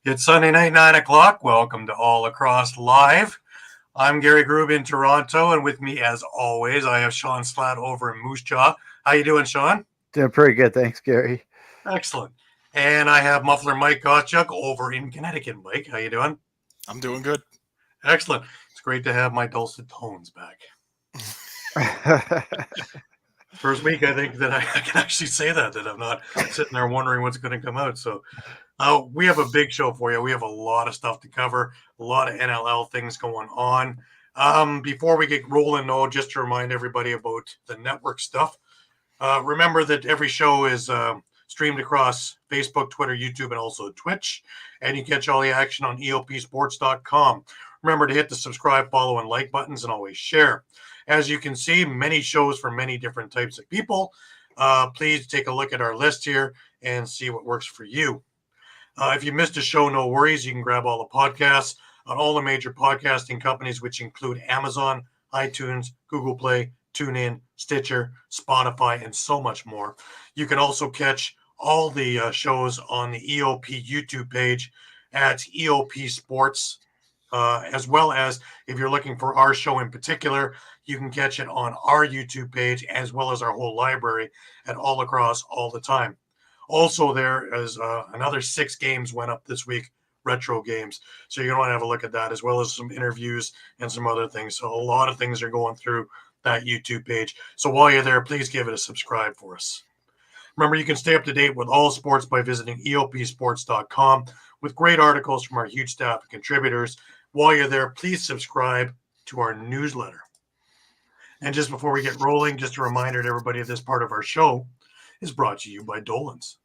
It's Sunday night, 9 o'clock. Welcome to All Lacrosse Live. I'm Gary Groob in Toronto, and with me, as always, I have Shawn Slaght over in Moose Jaw. How you doing, Shawn? Doing pretty good, thanks, Gary. Excellent. And I have Muffler Mike Kostiuk over in Connecticut. Mike, how you doing? I'm doing good. Excellent. It's great to have my dulcet tones back. First week, I think that I can actually say that I'm not sitting there wondering what's going to come out. So we have a big show for you. We have a lot of stuff to cover, a lot of NLL things going on. Before we get rolling, though, just to remind everybody about the network stuff. Remember that every show is streamed across Facebook, Twitter, YouTube, and also Twitch. And you catch all the action on EOPsports.com. Remember to hit the subscribe, follow, and like buttons, and always share. As you can see, many shows for many different types of people. Please take a look at our list here and see what works for you. If you missed a show, no worries. You can grab all the podcasts on all the major podcasting companies, which include Amazon, iTunes, Google Play, TuneIn, Stitcher, Spotify, and so much more. You can also catch all the shows on the EOP YouTube page at EOP Sports, as well as if you're looking for our show in particular, you can catch it on our YouTube page as well as our whole library at All Lacrosse all the time. Also, there is another 6 games went up this week, retro games. So you're going to want to have a look at that, as well as some interviews and some other things. So a lot of things are going through that YouTube page. So while you're there, please give it a subscribe for us. Remember, you can stay up to date with all sports by visiting EOPsports.com with great articles from our huge staff of contributors. While you're there, please subscribe to our newsletter. And just before we get rolling, just a reminder to everybody that this part of our show is brought to you by Dolan's.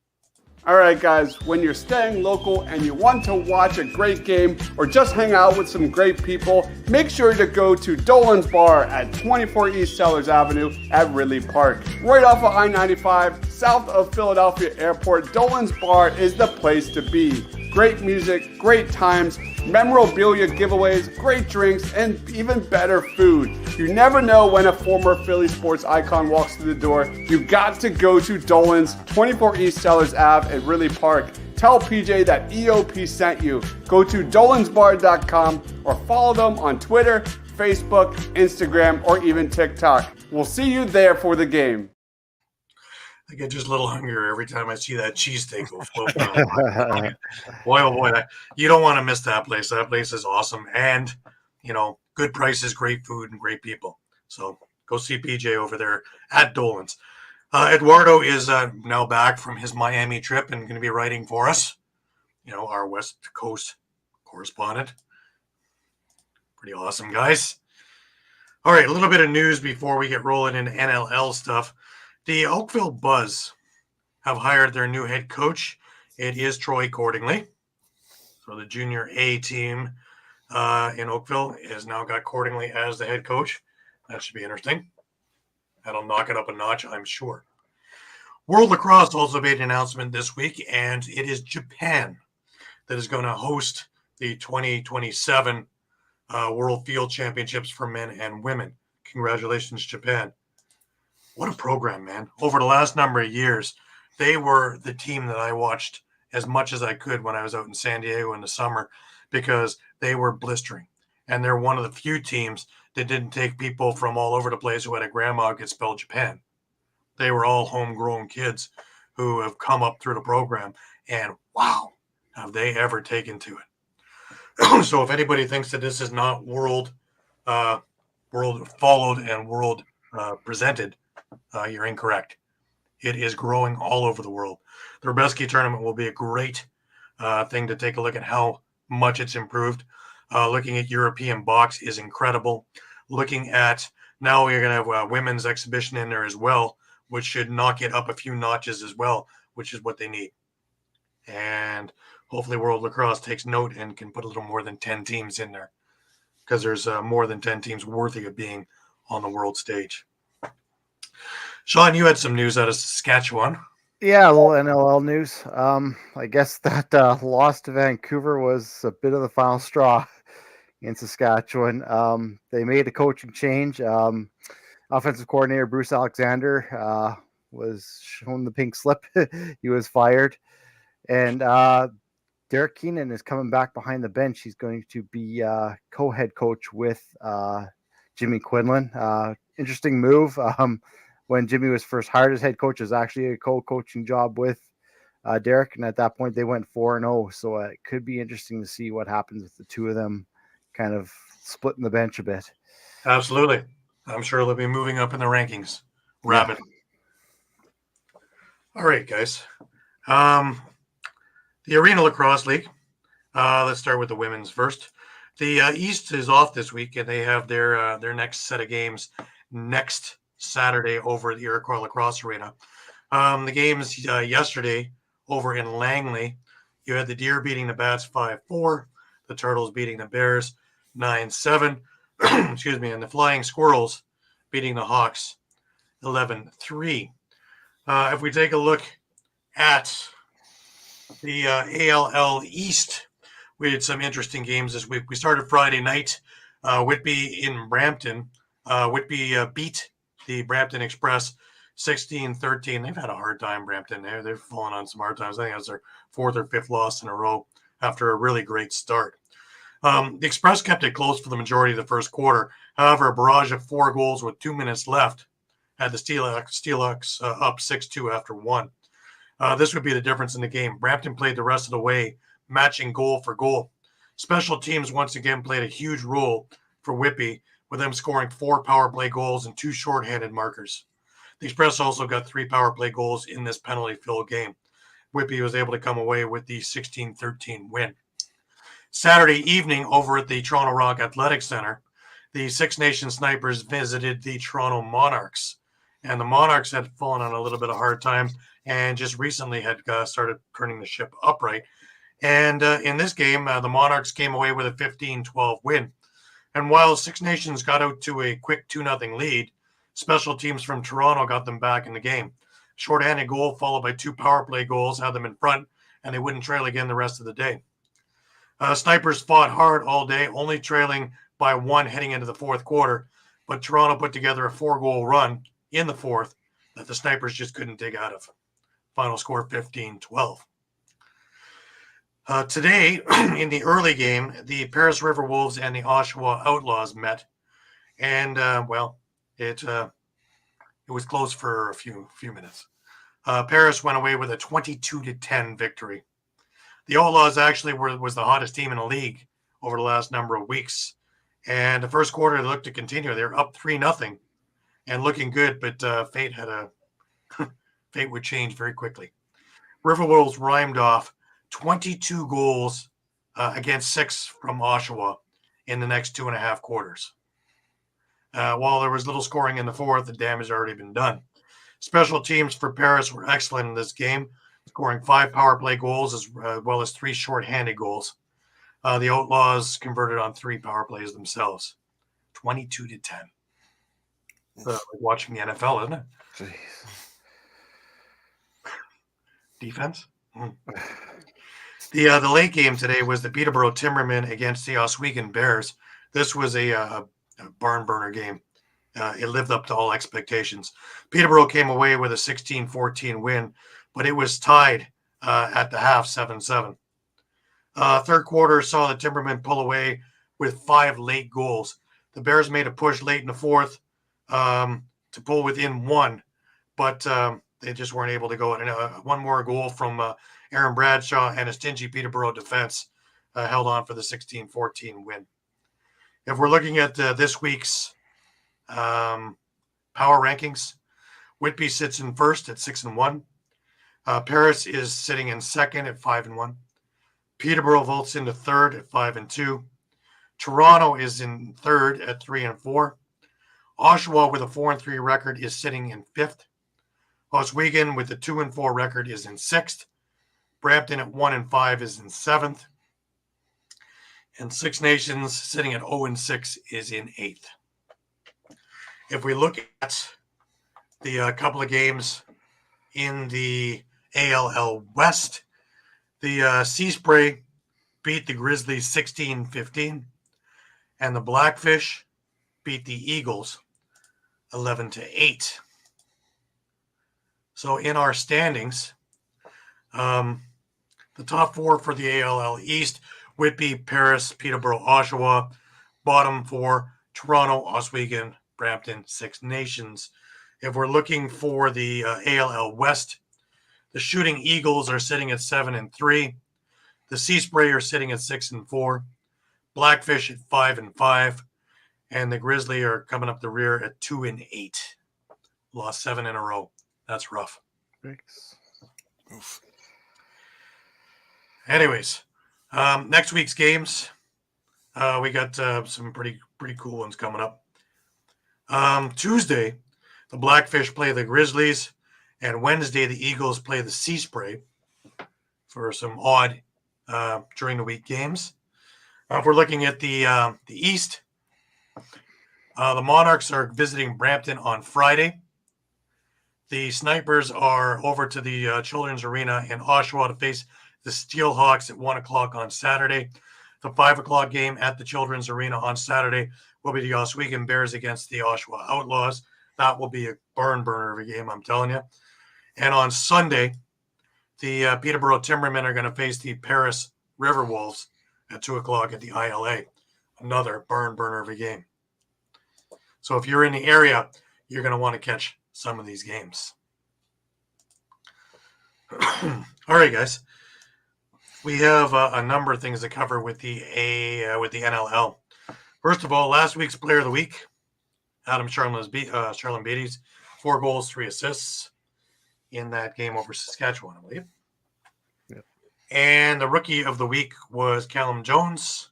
All right, guys, when you're staying local and you want to watch a great game or just hang out with some great people, make sure to go to Dolan's Bar at 24 East Sellers Avenue at Ridley Park. Right off of I-95, south of Philadelphia Airport, Dolan's Bar is the place to be. Great music, great times, memorabilia giveaways, great drinks, and even better food. You never know when a former Philly sports icon walks through the door. You got to go to Dolan's, 24 East Sellers Ave at Ridley Park. Tell PJ that EOP sent you. Go to dolansbar.com or follow them on Twitter, Facebook, Instagram, or even TikTok. We'll see you there for the game. I get just a little hungrier every time I see that cheesesteak go float down. Boy, oh boy, you don't want to miss that place. That place is awesome. And, good prices, great food, and great people. So go see PJ over there at Dolan's. Eduardo is now back from his Miami trip and going to be writing for us. Our West Coast correspondent. Pretty awesome, guys. All right, a little bit of news before we get rolling into NLL stuff. The Oakville Buzz have hired their new head coach. It is Troy Cordingley. So the junior A team in Oakville has now got Cordingley as the head coach. That should be interesting. That'll knock it up a notch, I'm sure. World Lacrosse also made an announcement this week, and it is Japan that is going to host the 2027 World Field Championships for men and women. Congratulations, Japan. What a program, man. Over the last number of years, they were the team that I watched as much as I could when I was out in San Diego in the summer because they were blistering. And they're one of the few teams that didn't take people from all over the place who had a grandma who could spell Japan. They were all homegrown kids who have come up through the program. And wow, have they ever taken to it. So if anybody thinks that this is not world followed and world presented, you're incorrect. It is growing all over the world. The Rebesky tournament will be a great thing to take a look at how much it's improved. Looking at European box is incredible. Looking at now we're going to have a women's exhibition in there as well, which should knock it up a few notches as well, which is what they need. And hopefully World Lacrosse takes note and can put a little more than 10 teams in there because there's more than 10 teams worthy of being on the world stage. Shawn, you had some news out of Saskatchewan. Yeah, a little NLL news. I guess that loss to Vancouver was a bit of the final straw in Saskatchewan. They made a coaching change. Offensive coordinator Bruce Alexander was shown the pink slip. He was fired. And Derek Keenan is coming back behind the bench. He's going to be co-head coach with Jimmy Quinlan. Interesting move. When Jimmy was first hired as head coach, it was actually a co-coaching job with Derek, and at that point they went 4-0. So it could be interesting to see what happens with the two of them kind of splitting the bench a bit. Absolutely. I'm sure they'll be moving up in the rankings rapidly. Yeah. All right, guys. The Arena Lacrosse League. Let's start with the women's first. The East is off this week, and they have their next set of games next Saturday over at the Iroquois Lacrosse Arena. The games yesterday over in Langley, you had the Deer beating the Bats 5-4, the Turtles beating the Bears 9-7, excuse me, and the Flying Squirrels beating the Hawks 11-3. If we take a look at the ALL East, we had some interesting games this week. We started Friday night. Whitby in Brampton. Whitby beat the Brampton Express 16-13. They've had a hard time, Brampton. They've fallen on some hard times. I think that's their fourth or fifth loss in a row after a really great start. The Express kept it close for the majority of the first quarter. However, a barrage of 4 goals with 2 minutes left had the Steelhawks up 6-2 after 1. This would be the difference in the game. Brampton played the rest of the way, matching goal for goal. Special teams once again played a huge role for Whitby, with them scoring 4 power play goals and 2 shorthanded markers. The Express also got 3 power play goals in this penalty-filled game. Whitby was able to come away with the 16-13 win. Saturday evening over at the Toronto Rock Athletic Center, the Six Nations Snipers visited the Toronto Monarchs. And the Monarchs had fallen on a little bit of hard time and just recently had started turning the ship upright. And in this game, the Monarchs came away with a 15-12 win. And while Six Nations got out to a quick 2-0 lead, special teams from Toronto got them back in the game. Shorthanded goal followed by 2 power play goals had them in front, and they wouldn't trail again the rest of the day. Snipers fought hard all day, only trailing by 1 heading into the fourth quarter, but Toronto put together a 4-goal run in the fourth that the Snipers just couldn't dig out of. Final score 15-12. Today, in the early game, the Paris River Wolves and the Oshawa Outlaws met, and it was close for a few minutes. Paris went away with a 22-10 victory. The Outlaws actually was the hottest team in the league over the last number of weeks, and the first quarter they looked to continue. They were up 3-0 and looking good, but fate would change very quickly. River Wolves rhymed off 22 goals against 6 from Oshawa in the next 2.5 quarters. While there was little scoring in the fourth, the damage had already been done. Special teams for Paris were excellent in this game, scoring 5 power play goals as well as 3 shorthanded goals. The Outlaws converted on 3 power plays themselves. 22-10. Like watching the NFL, isn't it? Jeez. Defense? The late game today was the Peterborough Timbermen against the Oswego Bears. This was a barn burner game. It lived up to all expectations. Peterborough came away with a 16-14 win, but it was tied at the half 7-7. Third quarter saw the Timbermen pull away with 5 late goals. The Bears made a push late in the fourth to pull within 1, but they just weren't able to go. And one more goal from Aaron Bradshaw and a stingy Peterborough defense held on for the 16-14 win. If we're looking at this week's power rankings, Whitby sits in first at 6-1. Paris is sitting in second at 5-1. Peterborough vaults into third at 5-2. Toronto is in third at 3-4. Oshawa with a 4-3 record is sitting in fifth. Oswego with a 2-4 record is in sixth. Brampton at 1-5 is in seventh. And Six Nations sitting at 0-6 is in eighth. If we look at the couple of games in the ALL West, the Sea Spray beat the Grizzlies 16-15, and the Blackfish beat the Eagles 11-8. So in our standings, the The top 4 for the ALL East: Whitby, Paris, Peterborough, Oshawa. Bottom 4: Toronto, Oswego, Brampton, Six Nations. If we're looking for the ALL West, the Shooting Eagles are sitting at 7-3. The Sea Spray are sitting at 6-4. Blackfish at 5-5. And the Grizzly are coming up the rear at 2-8. Lost 7 in a row. That's rough. Thanks. Oof. Anyways, next week's games, we got some pretty cool ones coming up. Tuesday, the Blackfish play the Grizzlies, and Wednesday the Eagles play the Sea Spray for some odd during the week games. If we're looking at the East, the Monarchs are visiting Brampton on Friday. The Snipers are over to the Children's Arena in Oshawa to face the Steelhawks at 1 o'clock on Saturday. The 5 o'clock game at the Children's Arena on Saturday will be the Oswego Bears against the Oshawa Outlaws. That will be a barn burner of a game, I'm telling you. And on Sunday, the Peterborough Timbermen are going to face the Paris River Wolves at 2 o'clock at the ILA. Another barn burner of a game. So if you're in the area, you're going to want to catch some of these games. All right, guys. We have a number of things to cover with the NLL. First of all, last week's Player of the Week, Adam Charlin Beatties, 4 goals, 3 assists in that game over Saskatchewan, I believe. Yep. And the Rookie of the Week was Callum Jones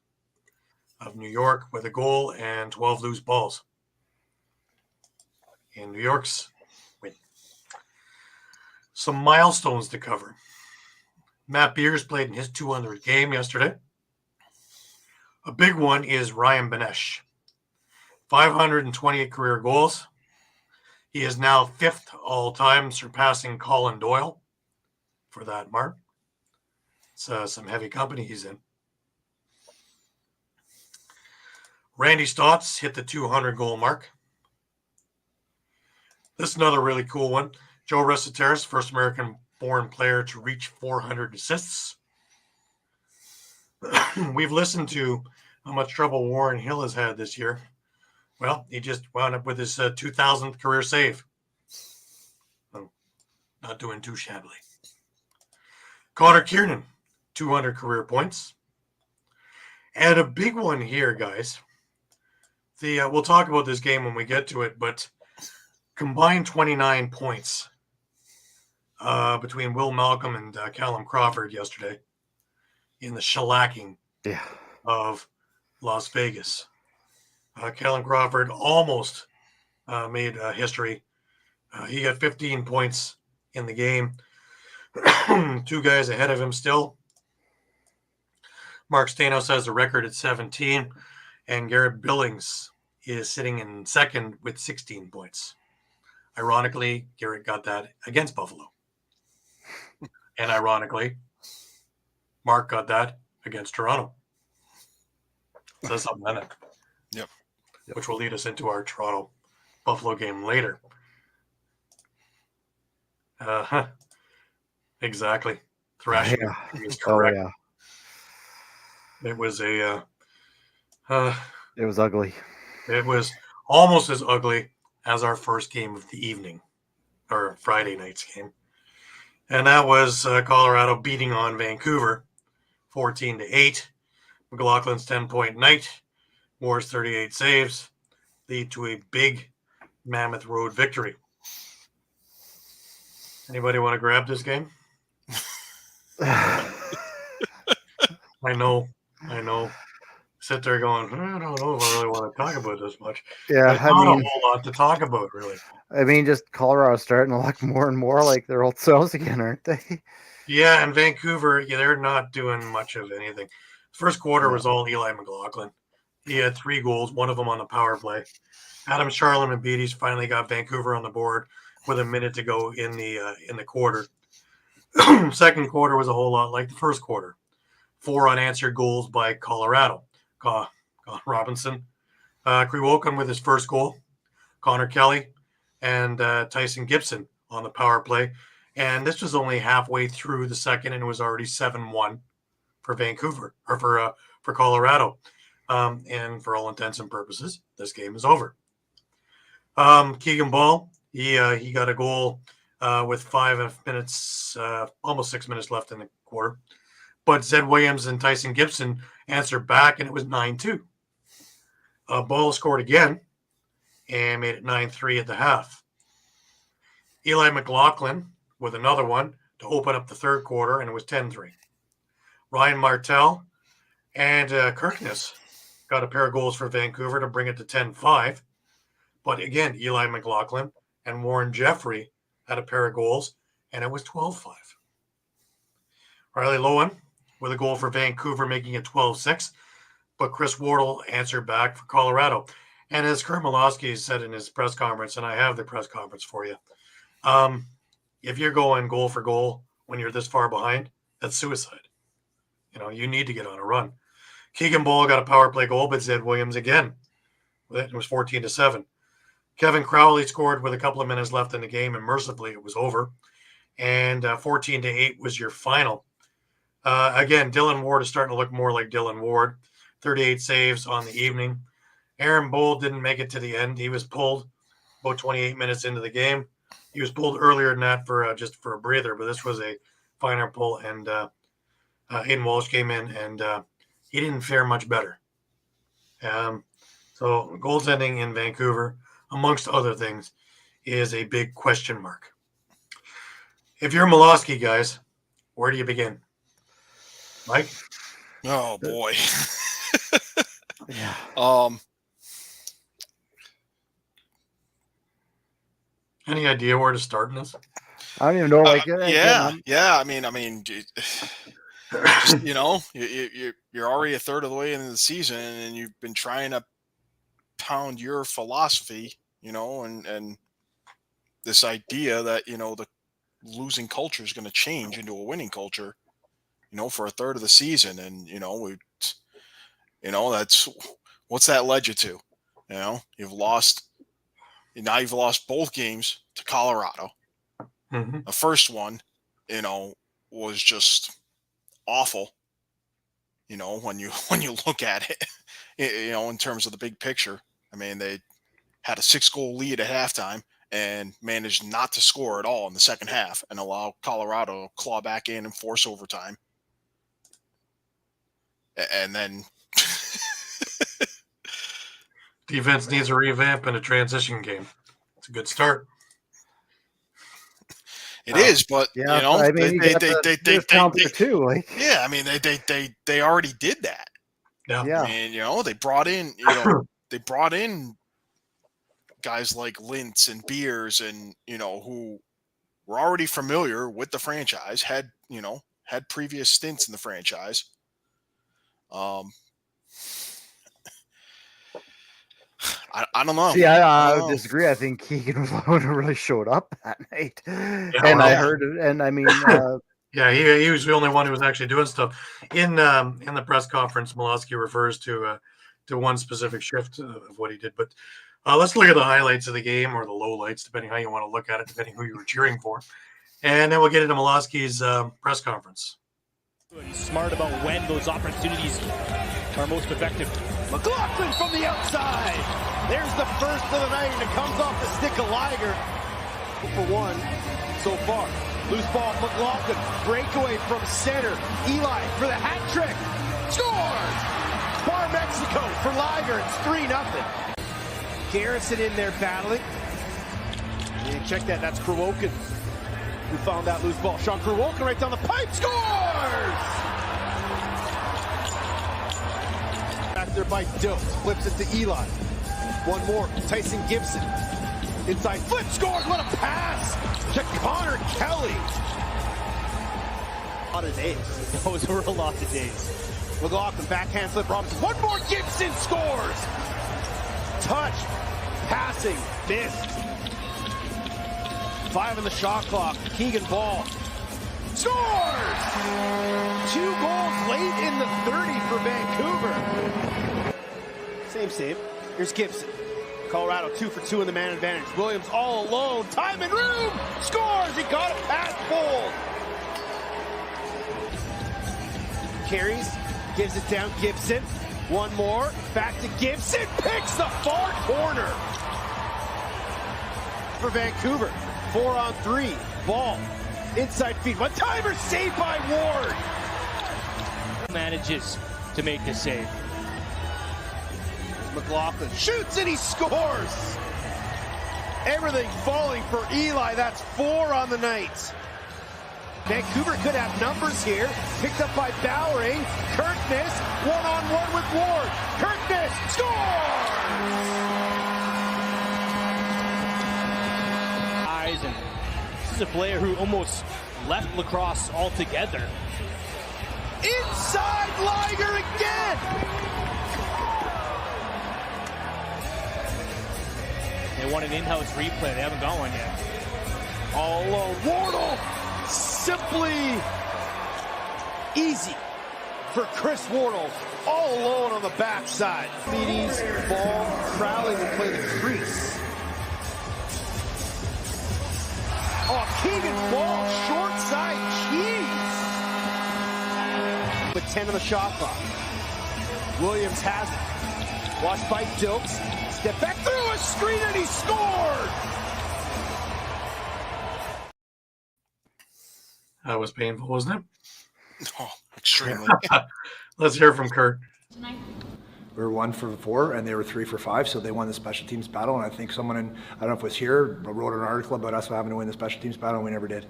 of New York with a goal and 12 loose balls in New York's win. Some milestones to cover. Matt Beers played in his 200th game yesterday. A big one is Ryan Benesh. 528 career goals. He is now 5th all-time, surpassing Colin Doyle for that mark. It's some heavy company he's in. Randy Stotts hit the 200-goal mark. This is another really cool one. Joe Reseteris, first American-born player to reach 400 assists. We've listened to how much trouble Warren Hill has had this year. Well, he just wound up with his 2,000th career save. So, not doing too shabbily. Connor Kiernan, 200 career points. And a big one here, guys. We'll talk about this game when we get to it, but combined 29 points between Will Malcolm and Callum Crawford yesterday in the shellacking of Las Vegas. Callum Crawford almost made history. He got 15 points in the game. 2 guys ahead of him still. Mark Stanos has the record at 17, and Garrett Billings is sitting in second with 16 points. Ironically, Garrett got that against Buffalo. And ironically, Mark got that against Toronto. Says something in it. Yep. Which will lead us into our Toronto-Buffalo game later. Exactly. Thrashing is correct. Oh, yeah. It was a... it was ugly. It was almost as ugly as our first game of the evening, or Friday night's game. And that was Colorado beating on Vancouver 14-8. McLaughlin's 10-point night, Moore's 38 saves, lead to a big Mammoth Road victory. Anybody want to grab this game? I know. Sit there going, I don't know if I really want to talk about this much. Yeah, There's not a whole lot to talk about, really. I mean, just Colorado starting to look more and more like their old selves again, aren't they? Yeah, and Vancouver, they're not doing much of anything. First quarter was all Eli McLaughlin. He had 3 goals, one of them on the power play. Adam Charlin and Beatties finally got Vancouver on the board with a minute to go in the quarter. Second quarter was a whole lot like the first quarter. 4 unanswered goals by Colorado. Colin Robinson, Kriwokin with his first goal, Connor Kelly, and Tyson Gibson on the power play. And this was only halfway through the second, and it was already 7-1 for Vancouver, or for Colorado. And for all intents and purposes, this game is over. Keegan Ball, he got a goal with 5 minutes, almost 6 minutes left in the quarter. But Zed Williams and Tyson Gibson answered back, and it was 9-2. Ball scored again and made it 9-3 at the half. Eli McLaughlin with another one to open up the third quarter, and it was 10-3. Ryan Martell and Kirkness got a pair of goals for Vancouver to bring it to 10-5. But again, Eli McLaughlin and Warren Jeffrey had a pair of goals, and it was 12-5. Riley Lowen with a goal for Vancouver, making it 12-6. But Chris Wardle answered back for Colorado. And as Kurt Malosky said in his press conference, and I have the press conference for you, if you're going goal for goal when you're this far behind, that's suicide. You need to get on a run. Keegan Ball got a power play goal, but Zed Williams again. It was 14-7. Kevin Crowley scored with a couple of minutes left in the game, and mercifully it was over. And 14-8 was your final. Again, Dylan Ward is starting to look more like Dylan Ward. 38 saves on the evening. Aaron Bold didn't make it to the end. He was pulled about 28 minutes into the game. He was pulled earlier than that for just for a breather, but this was a finer pull. And Aiden Walsh came in, and he didn't fare much better. So goaltending in Vancouver, amongst other things, is a big question mark. If you're Malosky, guys, where do you begin? Mike? Oh, boy. Yeah. Any idea where to start in this? I don't even know. I mean, just, you're already a third of the way into the season, and you've been trying to pound your philosophy, and this idea that the losing culture is going to change into a winning culture, for a third of the season, and that's what's that led you to? You've lost both games to Colorado. Mm-hmm. The first one, was just awful. When you look at it, in terms of the big picture. I mean, they had a 6-goal lead at halftime and managed not to score at all in the second half and allow Colorado to claw back in and force overtime. And then defense needs a revamp and a transition game. It's a good start. It is, but yeah, I mean, they too. Like, yeah, I mean, they already did that. Yeah. And they brought in, guys like Lintz and Beers, and who were already familiar with the franchise, had previous stints in the franchise. I don't know. See, I would disagree. I think Keegan Malone really showed up that night, and I heard it. And I mean, yeah, he was the only one who was actually doing stuff in the press conference. Malosky refers to one specific shift of what he did, but let's look at the highlights of the game, or the lowlights, depending how you want to look at it, depending who you were cheering for, and then we'll get into Malosky's press conference. He's smart about when those opportunities are most effective. McLaughlin from the outside. There's the first of the night, and it comes off the stick of Liger. For one so far. Loose ball, McLaughlin. Breakaway from center. Eli for the hat trick. Scores! Bar Mexico for Liger. It's 3-0. Garrison in there battling. And check that. That's Krowokin who found that loose ball. Sean Krowokin right down the pipe. Scores! Back there by Dose. Flips it to Eli. One more. Tyson Gibson. Inside flip. Scores. What a pass to Connor Kelly. A lot of days. Those were a lot of days. McLaughlin backhand slip. Robinson. One more. Gibson scores. Touch. Passing. Missed. 5 on the shot clock. Keegan Ball. Scores! 2 goals late in the 30 for Vancouver. Same. Here's Gibson. Colorado 2 for 2 in the man advantage. Williams all alone. Time and room. Scores. He got it past Bold. Carries. Gives it down. Gibson. One more. Back to Gibson. Picks the far corner. For Vancouver. 4-on-3. Ball. Inside feed. One timer. Saved by Ward. Manages to make the save. McLaughlin shoots and he scores. Everything falling for Eli. That's 4 on the night. Vancouver could have numbers here. Picked up by Bowering. Kirkness, one-on-one with Ward. Kirkness scores! And this is a player who almost left Lacrosse altogether. Inside Liger again! They want an in-house replay. They haven't got one yet. All alone. Wardle! Simply easy for Chris Wardle. All alone on the backside. Meaties, ball, Crowley will play the crease. Oh, Keegan Ball, short side, cheese. With 10 on the shot clock. Williams has it. Watched by Dilks. Step back through a screen and he scored! That was painful, wasn't it? Oh, extremely. Let's hear from Kurt. We were 1 for 4 and they were 3 for 5, so they won the special teams battle. And I think someone I don't know if it was here, wrote an article about us having to win the special teams battle, and we never did.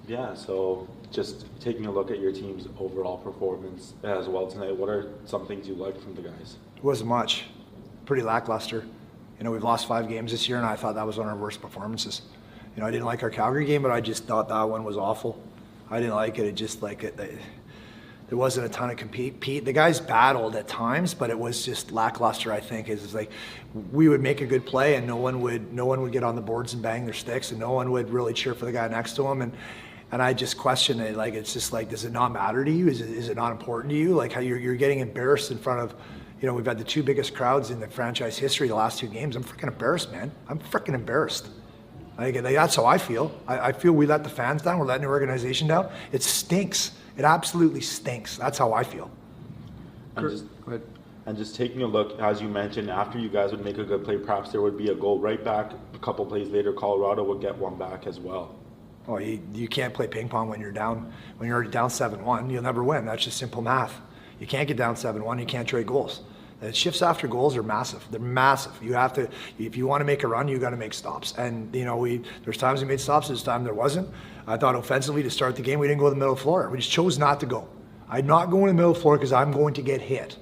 Yeah, so just taking a look at your team's overall performance as well tonight, what are some things you liked from the guys? It wasn't much. Pretty lackluster. You know, we've lost 5 games this year, and I thought that was one of our worst performances. You know, I didn't like our Calgary game, but I just thought that one was awful. I didn't like it. It just there wasn't a ton of compete. The guys battled at times, but it was just lackluster. I think is like we would make a good play, and no one would get on the boards and bang their sticks, and no one would really cheer for the guy next to them. And I just question it. Like it's just like, does it not matter to you? Is it not important to you? Like how you're getting embarrassed in front of, you know, we've had the 2 biggest crowds in the franchise history the last 2 games. I'm freaking embarrassed, man. I'm freaking embarrassed. Like that's how I feel. I feel we let the fans down. We're letting the organization down. It stinks. It absolutely stinks. That's how I feel. And just taking a look, as you mentioned, after you guys would make a good play, perhaps there would be a goal right back. A couple plays later, Colorado would get one back as well. Oh, you can't play ping pong when you're down. When you're already down 7-1, you'll never win. That's just simple math. You can't get down 7-1. You can't trade goals. The shifts after goals are massive. They're massive. You have to, if you want to make a run, you got to make stops. And you know, there's times we made stops. There's time there wasn't. I thought offensively to start the game, we didn't go to the middle of the floor. We just chose not to go. I'm not going to the middle of the floor because I'm going to get hit.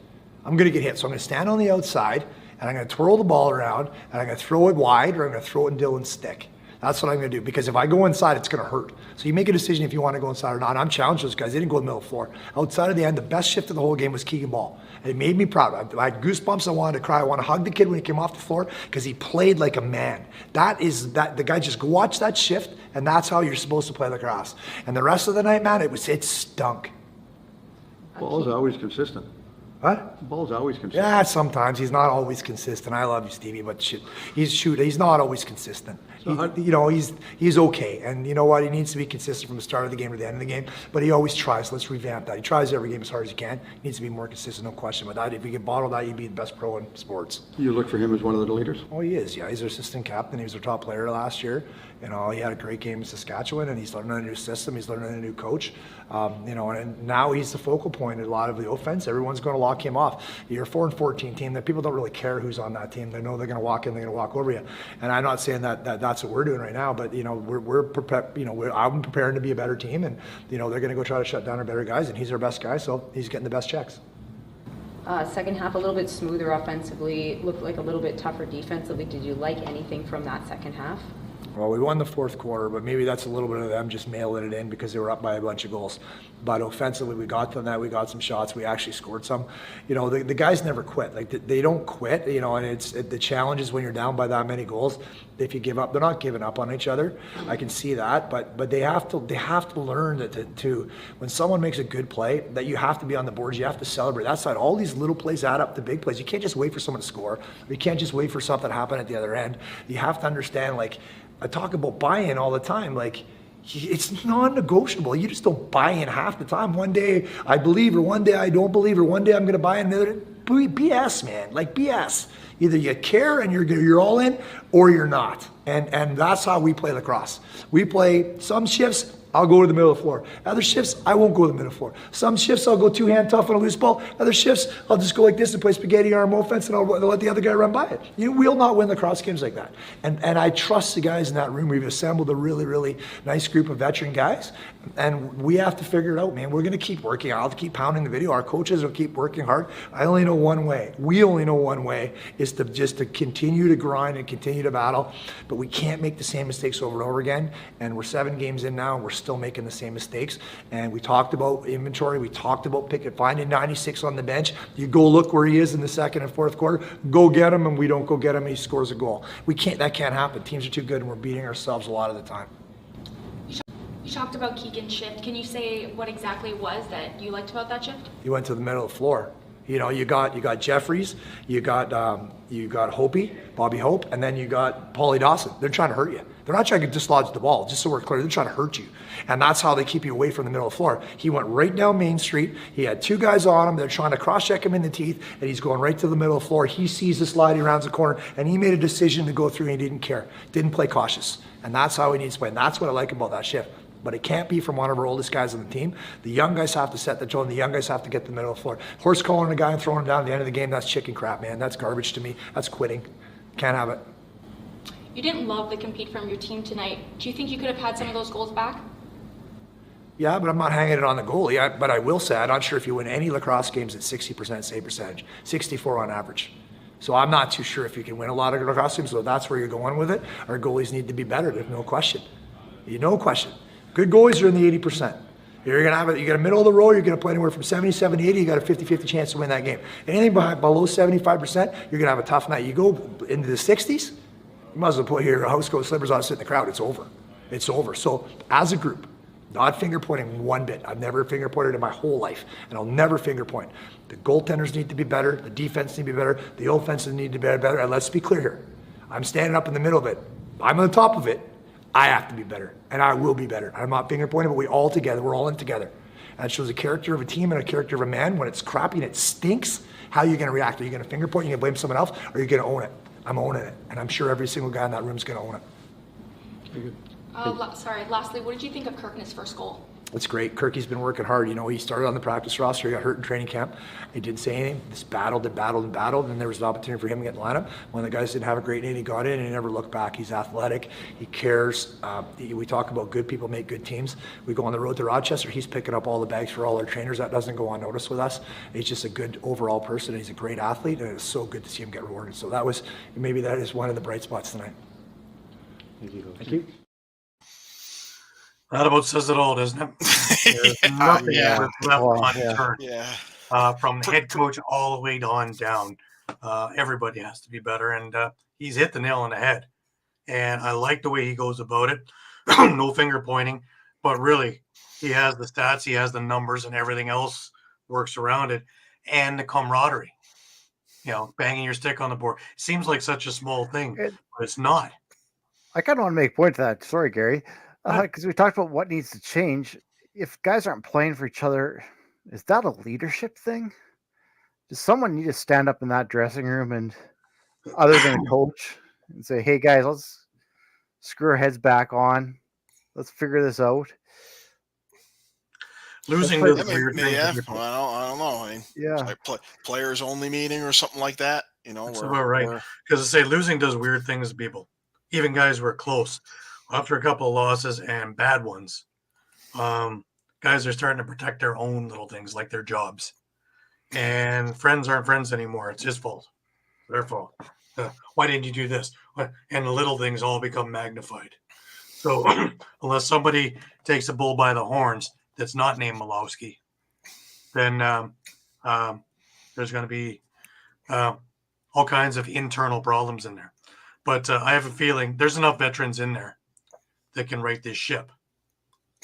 I'm going to get hit. So I'm going to stand on the outside and I'm going to twirl the ball around and I'm going to throw it wide or I'm going to throw it in Dylan's stick. That's what I'm going to do, because if I go inside, it's going to hurt. So you make a decision if you want to go inside or not. And I'm challenged those guys. They didn't go to the middle of the floor. Outside of the end, the best shift of the whole game was Keegan Ball. And it made me proud. I had goosebumps. I wanted to cry. I want to hug the kid when he came off the floor because he played like a man. The guy just watch that shift, and that's how you're supposed to play lacrosse. And the rest of the night, man, it stunk. Ball's always consistent. What? Ball's always consistent. Yeah, sometimes. He's not always consistent. I love you, Stevie, but shit, he's not always consistent. He's okay. And you know what? He needs to be consistent from the start of the game to the end of the game, but he always tries. Let's revamp that. He tries every game as hard as he can. He needs to be more consistent, no question about that. If you get bottled out, you'd be the best pro in sports. You look for him as one of the leaders? Oh, he is. Yeah, he's our assistant captain. He was our top player last year. You know, he had a great game in Saskatchewan, and he's learning a new system. He's learning a new coach. You know, and now he's the focal point in a lot of the offense. Everyone's going to lock him off. You're a 4-14 team. That people don't really care who's on that team. They know they're going to walk in, they're going to walk over you. And I'm not saying that's what we're doing right now, but you know, we're prepared. You know, I'm preparing to be a better team, and you know, they're going to go try to shut down our better guys, and he's our best guy, so he's getting the best checks. Second half a little bit smoother offensively, looked like a little bit tougher defensively. Did you like anything from that second half? Well, we won the fourth quarter, but maybe that's a little bit of them just mailing it in because they were up by a bunch of goals. But offensively, we got them that. We got some shots. We actually scored some. You know, the guys never quit. Like, they don't quit, you know, and the challenge is when you're down by that many goals, if you give up, they're not giving up on each other. I can see that, but they have to learn that to when someone makes a good play, that you have to be on the boards. You have to celebrate. That's side. All these little plays add up to big plays. You can't just wait for someone to score. You can't just wait for something to happen at the other end. You have to understand, like, I talk about buy-in all the time. Like, it's non-negotiable. You just don't buy in half the time. One day I believe, or one day I don't believe, or one day I'm going to buy in. Another BS, man. Like, BS. Either you care and you're all in, or you're not. And that's how we play lacrosse. We play some shifts. I'll go to the middle of the floor. Other shifts, I won't go to the middle of the floor. Some shifts, I'll go two-hand tough on a loose ball. Other shifts, I'll just go like this and play spaghetti arm offense, and I'll let the other guy run by it. We'll not win lacrosse games like that. And I trust the guys in that room. We've assembled a really, really nice group of veteran guys, and we have to figure it out, man. We're going to keep working. I'll keep pounding the video. Our coaches will keep working hard. I only know one way. We only know one way, is to continue to grind and continue to battle. But we can't make the same mistakes over and over again. And we're 7 games in now, and we're still making the same mistakes. And we talked about inventory. We talked about finding 96 on the bench. You go look where he is in the second and fourth quarter. Go get him, and we don't go get him, and he scores a goal. That can't happen. Teams are too good, and we're beating ourselves a lot of the time. You talked about Keegan's shift. Can you say what exactly it was that you liked about that shift? You went to the middle of the floor. You know, you got Jeffries, you got Hopi, Bobby Hope, and then you got Paulie Dawson. They're trying to hurt you. They're not trying to dislodge the ball, just so we're clear. They're trying to hurt you. And that's how they keep you away from the middle of the floor. He went right down Main Street. He had 2 guys on him. They're trying to cross-check him in the teeth, and he's going right to the middle of the floor. He sees the slide, he rounds the corner, and he made a decision to go through, and he didn't care. Didn't play cautious. And that's how he needs to play. And that's what I like about that shift. But it can't be from one of our oldest guys on the team. The young guys have to set the tone. The young guys have to get to the middle of the floor. Horse calling a guy and throwing him down at the end of the game, that's chicken crap, man. That's garbage to me. That's quitting. Can't have it. You didn't love the compete from your team tonight. Do you think you could have had some of those goals back? Yeah, but I'm not hanging it on the goalie. But I will say, I'm not sure if you win any lacrosse games at 60% save percentage, 64 on average. So I'm not too sure if you can win a lot of lacrosse games. So that's where you're going with it. Our goalies need to be better. There's no question. No question. Good goalies are in the 80%. You're going to have you got a middle of the road, you're going to play anywhere from 77 to 80, you got a 50-50 chance to win that game. Anything below 75%, you're going to have a tough night. You go into the 60s, you might as well put your house coat slippers on, sit in the crowd. It's over. It's over. So as a group, not finger pointing one bit. I've never finger pointed in my whole life, and I'll never finger point. The goaltenders need to be better. The defense need to be better. The offenses need to be better. And let's be clear here. I'm standing up in the middle of it. I'm on the top of it. I have to be better, and I will be better. I'm not finger pointing, but we're all in together. And it shows a character of a team and a character of a man. When it's crappy and it stinks, how are you going to react? Are you going to finger point? Are you going to blame someone else? Or are you going to own it? I'm owning it, and I'm sure every single guy in that room is going to own it. Lastly, what did you think of Kirk in his first goal? It's great. Kirky's been working hard. You know, he started on the practice roster. He got hurt in training camp. He didn't say anything. Just battled, and there was an opportunity for him to get in the lineup. One of the guys didn't have a great night. He got in, and he never looked back. He's athletic. He cares. We talk about good people make good teams. We go on the road to Rochester. He's picking up all the bags for all our trainers. That doesn't go unnoticed with us. He's just a good overall person. He's a great athlete, and it's so good to see him get rewarded. So that is one of the bright spots tonight. Thank you. Thank you. That about says it all, doesn't it? There's nothing left unturned. Yeah. From the head coach all the way on down. Everybody has to be better, and he's hit the nail on the head. And I like the way he goes about it. No finger pointing, but really, he has the stats, he has the numbers, and everything else works around it. And the camaraderie. You know, banging your stick on the board. Seems like such a small thing, but it's not. I kind of want to make a point to that. Sorry, Gary. Because we talked about what needs to change. If guys aren't playing for each other, is that a leadership thing? Does someone need to stand up in that dressing room and, other than a coach, and say, "Hey guys, let's screw our heads back on. Let's figure this out." Losing does weird things. Yeah, well, I don't know. I mean, yeah, like players only meeting or something like that. You know, that's about right. Because I say losing does weird things to people, even guys who are close. After a couple of losses and bad ones, guys are starting to protect their own little things like their jobs. And friends aren't friends anymore. It's his fault. Their fault. Why didn't you do this? And the little things all become magnified. So unless somebody takes a bull by the horns that's not named Malowski, then there's going to be all kinds of internal problems in there. But I have a feeling there's enough veterans in there that can right this ship.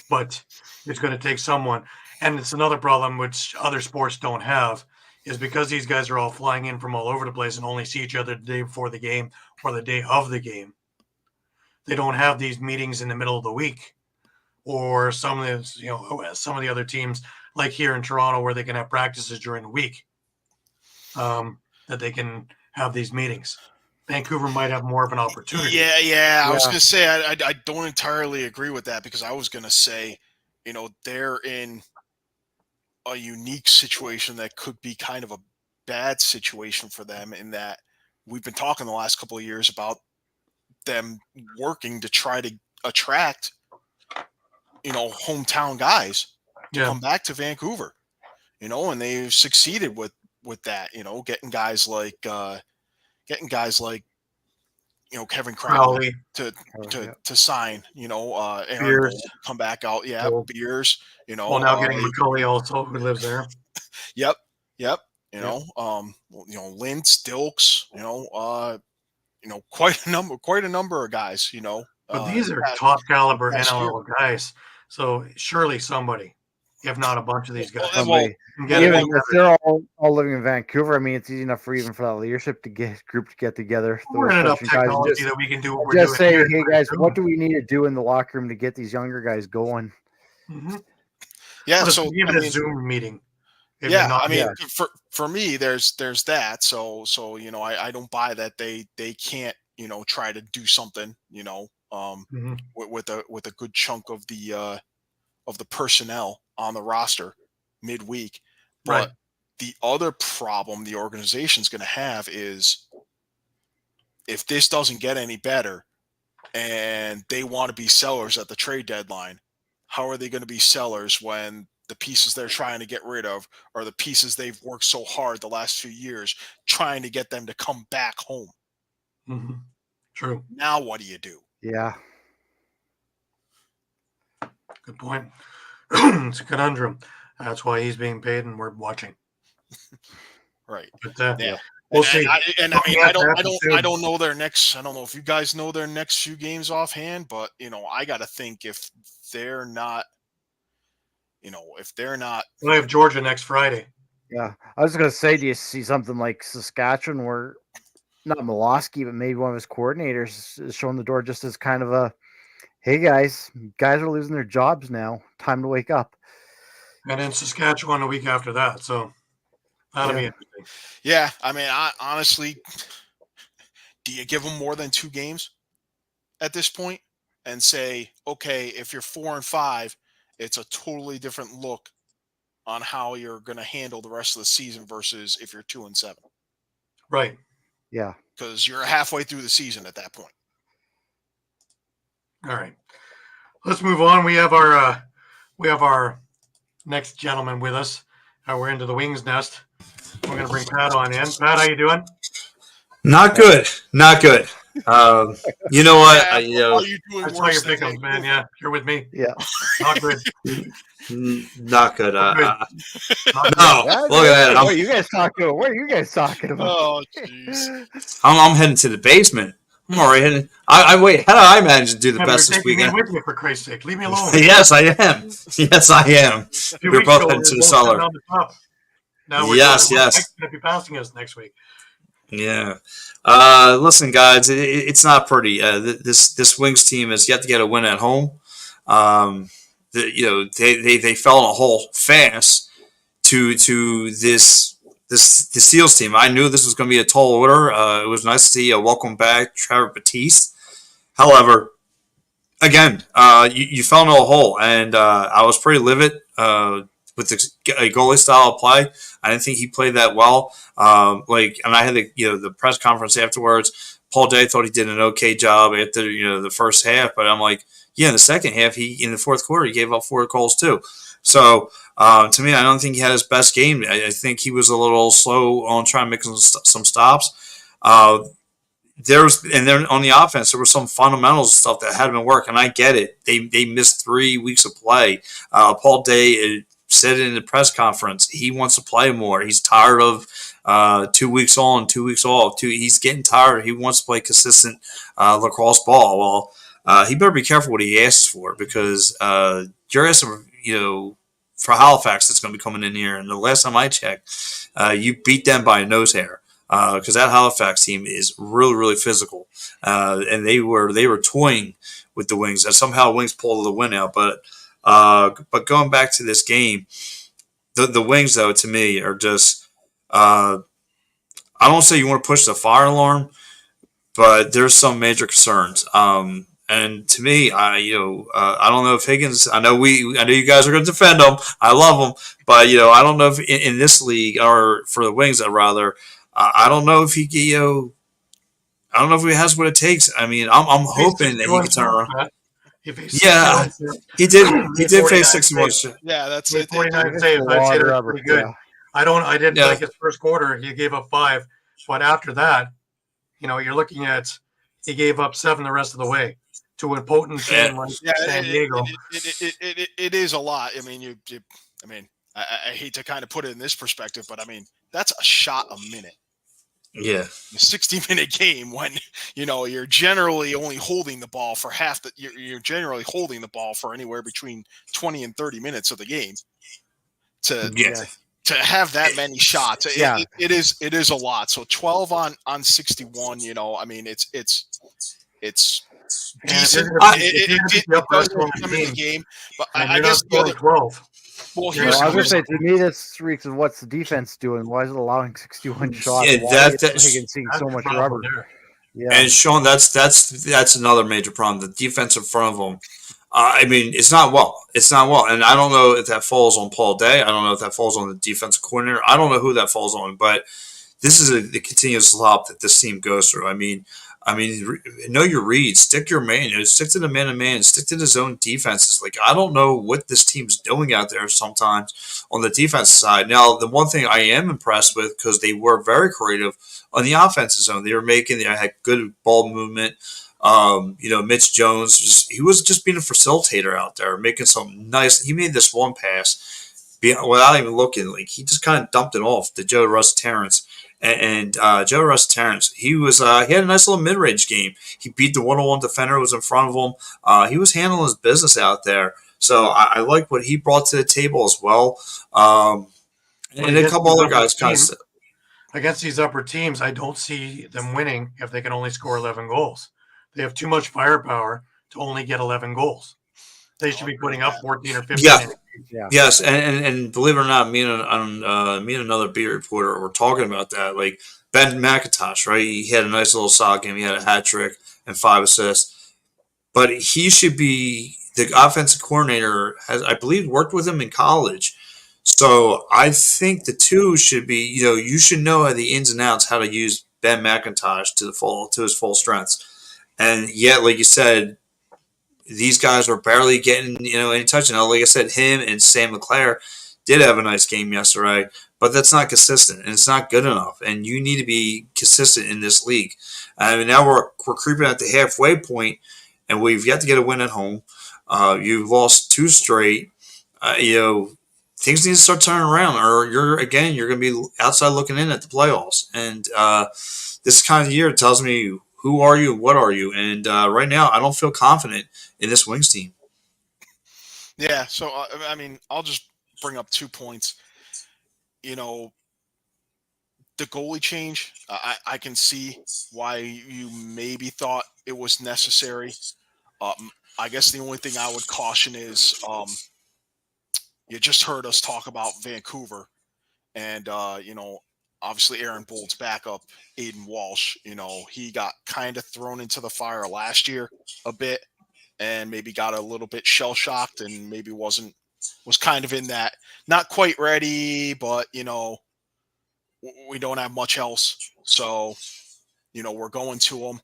But it's going to take someone. And it's another problem which other sports don't have, is because these guys are all flying in from all over the place and only see each other the day before the game or the day of the game. They don't have these meetings in the middle of the week, or some of the other teams like here in Toronto where they can have practices during the week, that they can have these meetings. Vancouver might have more of an opportunity. Yeah. I was going to say I don't entirely agree with that, because I was going to say, they're in a unique situation that could be kind of a bad situation for them, in that we've been talking the last couple of years about them working to try to attract, hometown guys to come back to Vancouver, and they've succeeded with that, getting guys like Kevin Crowley to sign, Aaron Beers. Gold, come back out. Yeah. Gold. Beers, Well, now getting McCully also, who lives there. Yep. Lintz, Dilks, quite a number of guys, But these are top caliber NLL guys. So surely somebody, if not a bunch of these guys, Even if they're all living in Vancouver, I mean, it's easy enough for that leadership group to get together. We're in enough technology that we can do what we're just doing. Say, hey guys, what do we need to do in the locker room to get these younger guys going? Mm-hmm. Yeah, so even a Zoom meeting. For me, there's that. So I don't buy that they can't try to do something with a good chunk of the personnel on the roster midweek. But the other problem the organization's going to have is, if this doesn't get any better and they want to be sellers at the trade deadline, how are they going to be sellers when the pieces they're trying to get rid of are the pieces they've worked so hard the last few years trying to get them to come back home? Mm-hmm. True. Now what do you do? Yeah. Good point. It's a conundrum. That's why he's being paid and we're watching. Right. But, yeah. We'll see. I don't know their next. I don't know if you guys know their next few games offhand, but I got to think if they're not. We have Georgia next Friday. Yeah, I was going to say, do you see something like Saskatchewan where not Malowski, but maybe one of his coordinators is showing the door just as kind of a, hey guys are losing their jobs now. Time to wake up. And then Saskatchewan a week after that. So that'll be interesting. Yeah. I mean, honestly, do you give them more than 2 games at this point and say, okay, if you're 4-5, it's a totally different look on how you're going to handle the rest of the season versus if you're 2-7. Right. Yeah. Because you're halfway through the season at that point. All right. Let's move on. We have our next gentleman with us. We're into the Wings Nest. We're going to bring Pat on in. Pat, how you doing? Not good. You know what? That's why you're picking, man. Yeah, you're with me. Yeah. Not good. Not good. No, Look at that. What are you guys talking about? Oh, jeez. I'm heading to the basement. I'm already heading. I wait. How do I manage to do the best this weekend? With you, for Christ's sake, leave me alone. Yes, I am. We're both heading to the cellar. Now yes. Going to be passing us next week. Yeah. Listen, guys, it's not pretty. This Wings team has yet to get a win at home. They fell in a hole fast to this Seals team. I knew this was going to be a tall order. It was nice to see a welcome back Trevor Batiste. However, again, you fell into a hole, and I was pretty livid with the goalie style of play. I didn't think he played that well. And I had the press conference afterwards. Paul Day thought he did an okay job after the first half, but I'm like, in the second half, in the fourth quarter, he gave up 4 goals too. So to me, I don't think he had his best game. I think he was a little slow on trying to make some stops. and then on the offense, there was some fundamentals stuff that hadn't been working. I get it. They missed 3 weeks of play. Paul Day said in the press conference he wants to play more. He's tired of 2 weeks on, 2 weeks off. He's getting tired. He wants to play consistent lacrosse ball. Well, he better be careful what he asks for, because you're asking, for Halifax that's going to be coming in here. And the last time I checked, you beat them by a nose hair. Because that Halifax team is really, really physical, and they were toying with the Wings, and somehow Wings pulled the win out. But going back to this game, the Wings, though, to me are just I don't say you want to push the fire alarm, but there's some major concerns. And to me, I don't know if Higgins. I know you guys are going to defend him. I love him, but I don't know if in this league, or for the Wings, rather. I don't know if he has what it takes. I mean, I'm hoping that he can turn around. Yeah, he did face 61. Yeah, that's it. 49 saves. I'd say they're pretty good. I didn't like his first quarter. He gave up 5, but after that, you're looking at he gave up 7 the rest of the way to a potent team like San Diego. It is a lot. I mean, I hate to kind of put it in this perspective, but I mean, that's a shot a minute. Yeah, a 60-minute game when you're generally only holding the ball for half the. You're generally holding the ball for anywhere between 20 and 30 minutes of the game. To have that many shots, it is a lot. So 12 on 61. I mean, it's decent. It does come in the game, but I guess the other 12. Well, I was going to say, to me, this reeks of what's the defense doing? Why is it allowing 61 shots? Yeah, Why is Higgins seeing so much rubber? Yeah. And Shawn, that's another major problem. The defense in front of them. I mean, it's not well. And I don't know if that falls on Paul Day. I don't know if that falls on the defensive coordinator. I don't know who that falls on. But this is the continuous slop that this team goes through. I mean, know your reads, stick your man, stick to the man-to-man, stick to the zone defenses. Like, I don't know what this team's doing out there sometimes on the defensive side. Now, the one thing I am impressed with, because they were very creative on the offensive zone, they had good ball movement. Mitch Jones, he was just being a facilitator out there, making some nice. He made this one pass without even looking. Like, he just kind of dumped it off to Joe Russ Terrence. And Joe Russ Terrence, he had a nice little mid-range game. He beat the one-on-one defender who was in front of him. He was handling his business out there. So I like what he brought to the table as well. And a couple other guys kind of. Against these upper teams, I don't see them winning if they can only score 11 goals. They have too much firepower to only get 11 goals. They should be putting up 14 or 15. Yeah. Yes, and believe it or not, me and another beat reporter were talking about that. Like Ben McIntosh, right? He had a nice little solid game. He had a hat trick and 5 assists. But he should be the offensive coordinator. I believe, worked with him in college. So I think the two should be. You should know the ins and outs, how to use Ben McIntosh to his full strengths. And yet, like you said, these guys were barely getting, any touch. Like I said, him and Sam LeClaire did have a nice game yesterday, but that's not consistent, and it's not good enough. And you need to be consistent in this league. I mean, now we're creeping at the halfway point, and we've yet to get a win at home. You've lost 2 straight. Things need to start turning around, or you're going to be outside looking in at the playoffs. And this kind of year tells me, who are you? What are you? And right now, I don't feel confident in this Wings team. Yeah, so, I'll just bring up 2 points. The goalie change, I can see why you maybe thought it was necessary. I guess the only thing I would caution is you just heard us talk about Vancouver. And, obviously Aaron Bolt's backup, Aiden Walsh, he got kind of thrown into the fire last year a bit and maybe got a little bit shell-shocked and maybe was kind of in that, not quite ready, but, we don't have much else. So, we're going to him.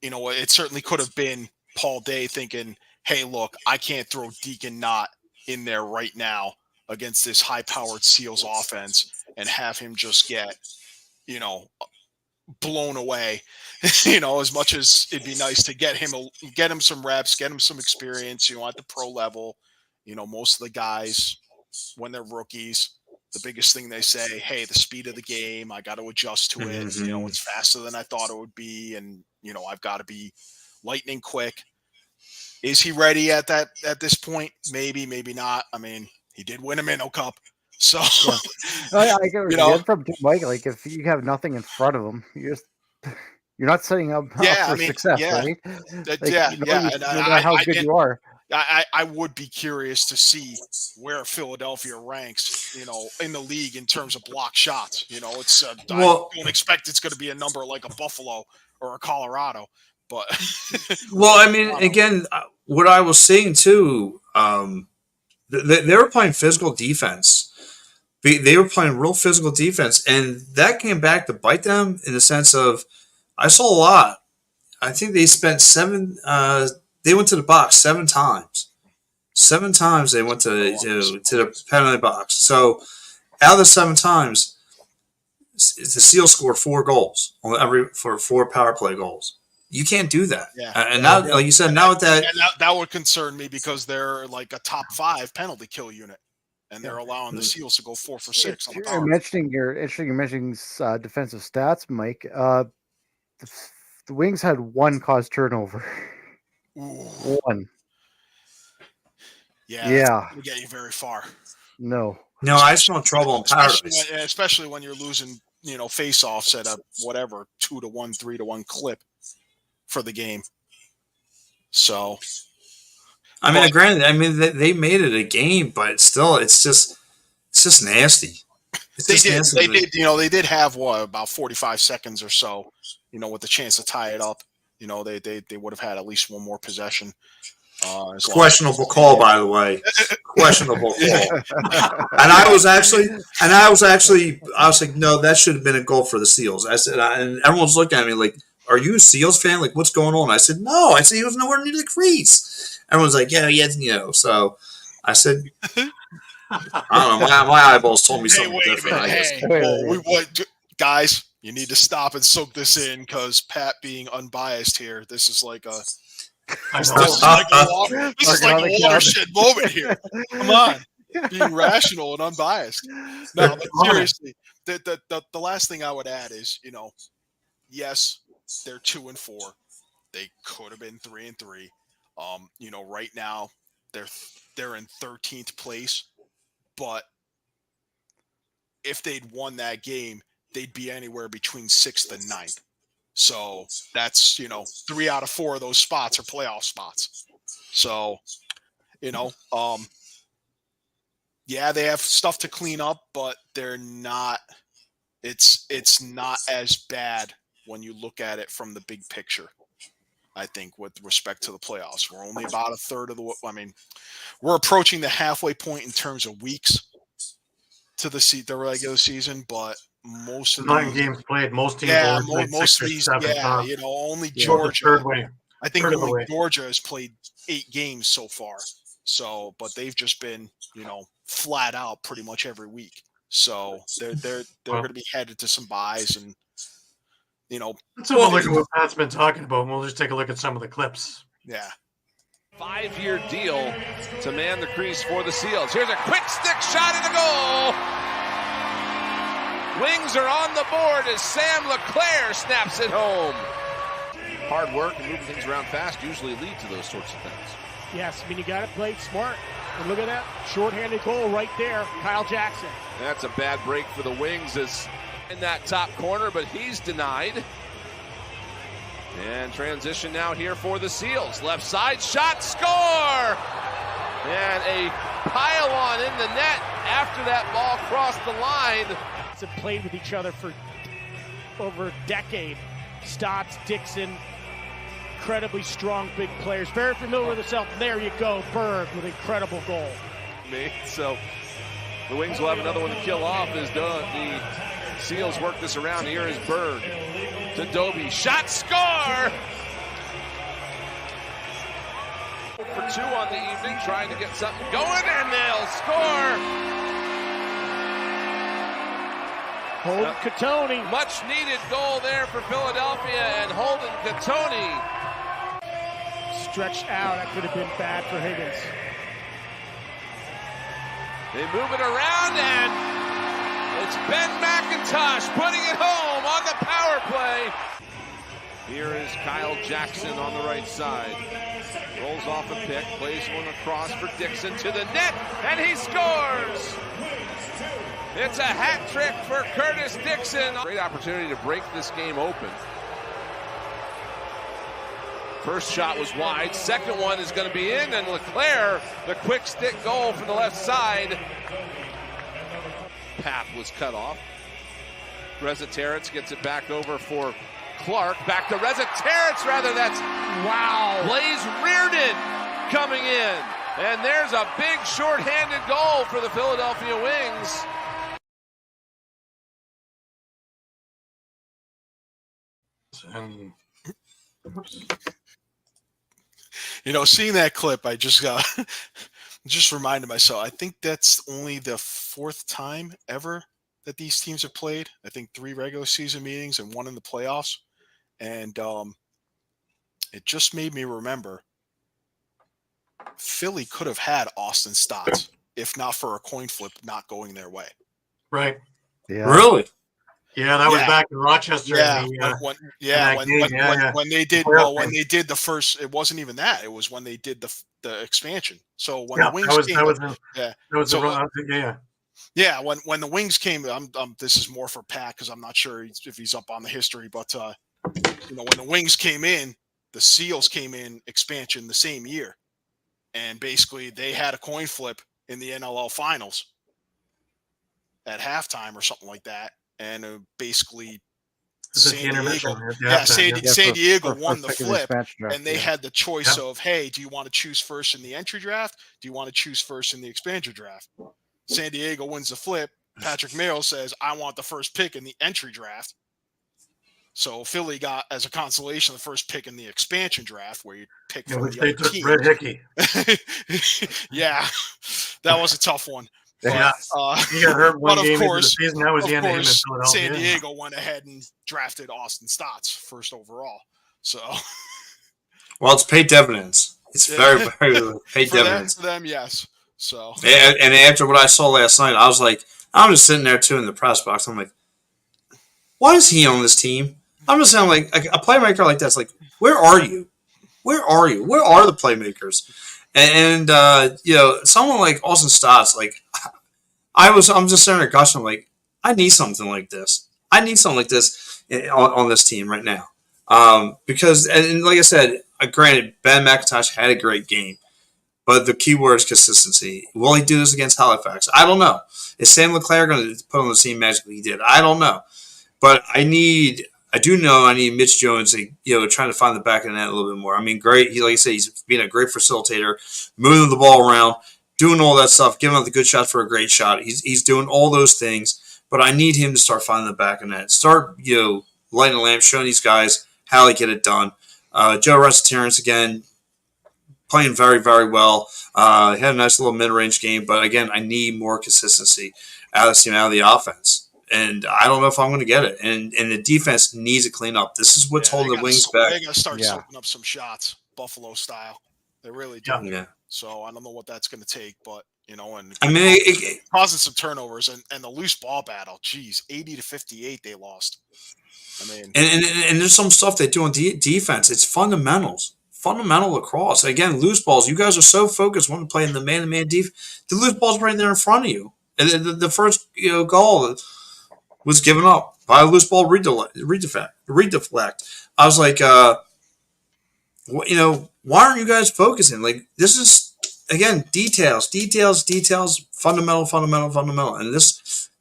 It certainly could have been Paul Day thinking, hey, look, I can't throw Deacon Knott in there right now against this high-powered Seals offense and have him just get blown away. As much as it'd be nice to get him some reps, get him some experience, at the pro level. Most of the guys, when they're rookies, the biggest thing they say, hey, the speed of the game, I got to adjust to it. Mhm. It's faster than I thought it would be. And, I've got to be lightning quick. Is he ready at this point? Maybe, maybe not. I mean, he did win a Minnow Cup. So, I get what you get from Mike. Like, if you have nothing in front of him, you're not setting up for success, right? Like, no matter how good you are. I would be curious to see where Philadelphia ranks, in the league in terms of block shots. It's I don't expect it's going to be a number like a Buffalo or a Colorado, but well, I mean, again, what I was saying too, they were playing physical defense. They were playing real physical defense, and that came back to bite them in the sense of I saw a lot. I think they spent 7. They went to the box 7 times. 7 times they went to the penalty box. So out of the 7 times, the Seals scored 4 goals for 4 power play goals. You can't do that. Yeah. And now, like you said, now with that, that would concern me because they're like a top 5 penalty kill unit, and they're allowing the Seals to go 4 for 6. You're mentioning defensive stats, Mike. The Wings had 1 caused turnover. Ooh. 1. Yeah. That's gonna get you very far. No, I smell trouble in paradise. Especially when you're losing, face-offs at a 2-1, 3-1 clip for the game. So, granted, they made it a game, but still, it's just nasty. They did have about 45 seconds or so, with the chance to tie it up. They would have had at least 1 more possession. Questionable call, by the way. Questionable call. And I was like, no, that should have been a goal for the Seals. I said, and everyone's looking at me like, are you a Seals fan? Like, what's going on? I said, no. I said he was nowhere near the crease. Everyone's like, yeah. So I said, I don't know. My eyeballs told me something different. I guess. Guys, you need to stop and soak this in because Pat being unbiased here, this is like a watershed moment here. Come on, being rational and unbiased. No, but seriously, the last thing I would add is, yes, they're 2-4. They could have been 3-3. Right now they're in 13th place, but if they'd won that game, they'd be anywhere between 6th and 9th. So that's, 3 out of 4 of those spots are playoff spots. So, they have stuff to clean up, but they're not, it's not as bad when you look at it from the big picture. I think with respect to the playoffs, we're only about a third of we're approaching the halfway point in terms of weeks to the regular season, but most of 9 games played, most teams most of these, only Georgia. I think only Georgia has played 8 games so far. So, but they've just been, flat out pretty much every week. So they're going to be headed to some buys and. Let's have a look at what Pat's been talking about, and we'll just take a look at some of the clips. Yeah. 5-year deal to man the crease for the Seals. Here's a quick stick shot in the goal. Wings are on the board as Sam LeClaire snaps it home. Hard work and moving things around fast usually lead to those sorts of things. Yes, you got to play smart. And look at that shorthanded goal right there, Kyle Jackson. That's a bad break for the Wings as in that top corner, but he's denied. And transition now here for the Seals. Left side shot, score! And a pile-on in the net after that ball crossed the line. Have played with each other for over a decade. Stotts, Dixon, incredibly strong big players. Very familiar with himself. There you go, Berg with incredible goal. So the Wings will have another one to kill off as the Seals work this around. Here is Berg to Dobie. Shot, score! For 2 on the evening, trying to get something going, and they'll score! Holden Catoni. Much needed goal there for Philadelphia, and Holden Catoni Stretched out. That could have been bad for Higgins. They move it around, and it's Ben McIntosh putting it home on the power play. Here is Kyle Jackson on the right side. Rolls off a pick, plays one across for Dixon to the net, and he scores! It's a hat trick for Curtis Dixon. Great opportunity to break this game open. First shot was wide, second one is going to be in, and LeClaire, the quick stick goal from the left side. Path was cut off. Rezaterets gets it back over for Clark. Back to Rezaterets, rather. That's, wow. Blaze Reardon coming in. And there's a big shorthanded goal for the Philadelphia Wings. And You know, seeing that clip, I just got just reminded myself. I think that's only the 4th time ever that these teams have played. I think 3 regular season meetings and 1 in the playoffs. And it just made me remember Philly could have had Austin Stotts if not for a coin flip not going their way. right. Yeah. Really? Yeah, that was back in Rochester. Yeah, in when they did the first, it wasn't even that. It was when they did the expansion. So when the Wings came, when the Wings came, this is more for Pat because I'm not sure if he's up on the history, but when the Wings came in, the Seals came in expansion the same year, and basically they had a coin flip in the NLL finals at halftime or something like that. And basically, San Diego won the flip, and they had the choice of, hey, do you want to choose first in the entry draft? Do you want to choose first in the expansion draft? San Diego wins the flip. Patrick Mayo says, I want the first pick in the entry draft. So Philly got, as a consolation, the first pick in the expansion draft, where you pick from the other team. Red Hickey. Yeah, that was a tough one. Yeah, he got hurt one game into the season. That was the end of him in San Philadelphia. Diego went ahead and drafted Austin Stotts first overall. So, well, it's paid dividends. It's very, very paid dividends. For them, yes. So, and after what I saw last night, I was like, I'm just sitting there too in the press box. I'm like, why is he on this team? I'm just saying, like a playmaker like that's like, where are you? Where are you? Where are the playmakers? And someone like Austin Stotts, like I'm just sitting there gushing, like, I need something like this. I need something like this on this team right now. Because, and like I said, granted, Ben McIntosh had a great game, but the key word is consistency. Will he do this against Halifax? I don't know. Is Sam LeClaire going to put on the same magic he did? I don't know. But I need Mitch Jones to, trying to find the back of the net a little bit more. I mean, great. Like I said, he's being a great facilitator, moving the ball around, doing all that stuff, giving up the good shot for a great shot. He's doing all those things, but I need him to start finding the back of the net. Start, lighting a lamp, showing these guys how they get it done. Joe Rezaterets, again, playing very, very well. Had a nice little mid-range game, but again, I need more consistency out of the offense. And I don't know if I'm going to get it. And the defense needs to clean up. This is what's holding the Wings back. They're going to start soaking up some shots, Buffalo style. They really do. Yeah. So I don't know what that's going to take, but and I mean, causing some turnovers and the loose ball battle. Geez, 80-58 they lost. I mean, and there's some stuff they do on defense. It's fundamentals. Fundamental lacrosse. Again, loose balls. You guys are so focused wanting to play in the man-to-man defense. The loose ball's right there in front of you. And the first goal was given up by a loose ball redeflect. I was like, why aren't you guys focusing? Like, this is, again, details, fundamental. And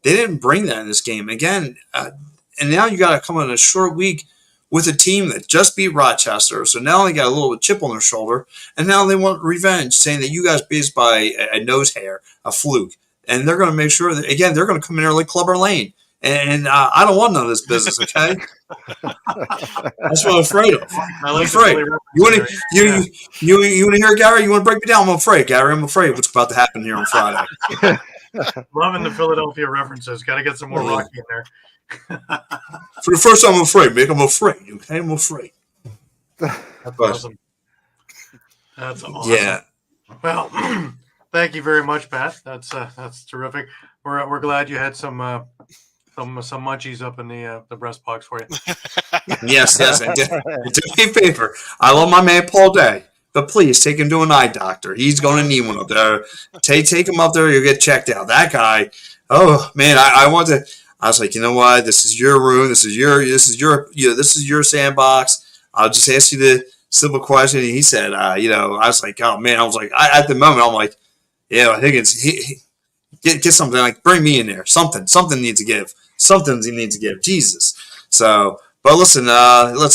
they didn't bring that in this game. Again, and now you got to come in a short week with a team that just beat Rochester. So now they got a little chip on their shoulder, and now they want revenge, saying that you guys beat us by a nose hair, a fluke. And they're going to make sure that, again, they're going to come in there like Clubber Lane. And I don't want none of this business, okay? That's what I'm afraid of. I'm afraid. You want to hear it, Gary? You want to break me down? I'm afraid, Gary. I'm afraid what's about to happen here on Friday. Loving the Philadelphia references. Got to get some more Rocky in there. For the first time, I'm afraid, Mick. I'm afraid. Okay, I'm afraid. That's awesome. That's awesome. Yeah. Well, thank you very much, Pat. That's terrific. We're glad you had some munchies up in the breast box for you. Yes. And do me a favor. I love my man Paul Day, but please take him to an eye doctor. He's going to need one up there. Take him up there. You'll get checked out. That guy. Oh man, I want to. I was like, you know what? This is your room. This is your sandbox. I'll just ask you the simple question. And he said, I was like, oh man. I was like, at the moment, I'm like, yeah, Higgins, get something, like bring me in there. Something needs to give. Something he needs to give. Jesus. So, but listen,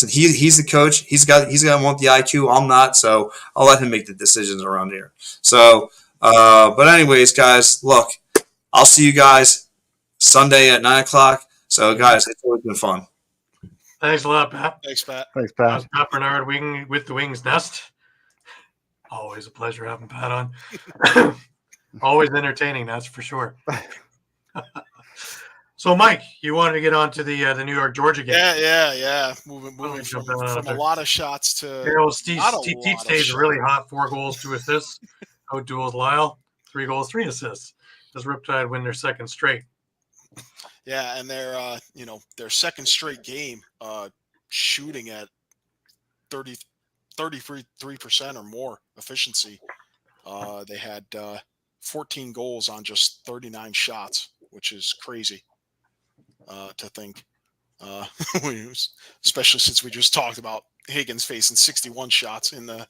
he's the coach. He's gonna want the IQ. I'm not, so I'll let him make the decisions around here. So, but anyways, guys, look, I'll see you guys Sunday at 9:00. So, guys, it's always been fun. Thanks a lot, Pat. Thanks, Pat. Thanks, Pat. Pat Bernard with the Wings Nest. Always a pleasure having Pat on. Always entertaining, that's for sure. So, Mike, you wanted to get on to the New York Georgia game. Yeah. Moving from a lot of shots to Steve stays really hot. 4 goals, 2 assists. Outduels Lyle. 3 goals, 3 assists. Does Riptide win their second straight? Yeah, and their second straight game, shooting at 33% or more efficiency. They had 14 goals on just 39 shots, which is crazy to think. Especially since we just talked about Higgins facing 61 shots in the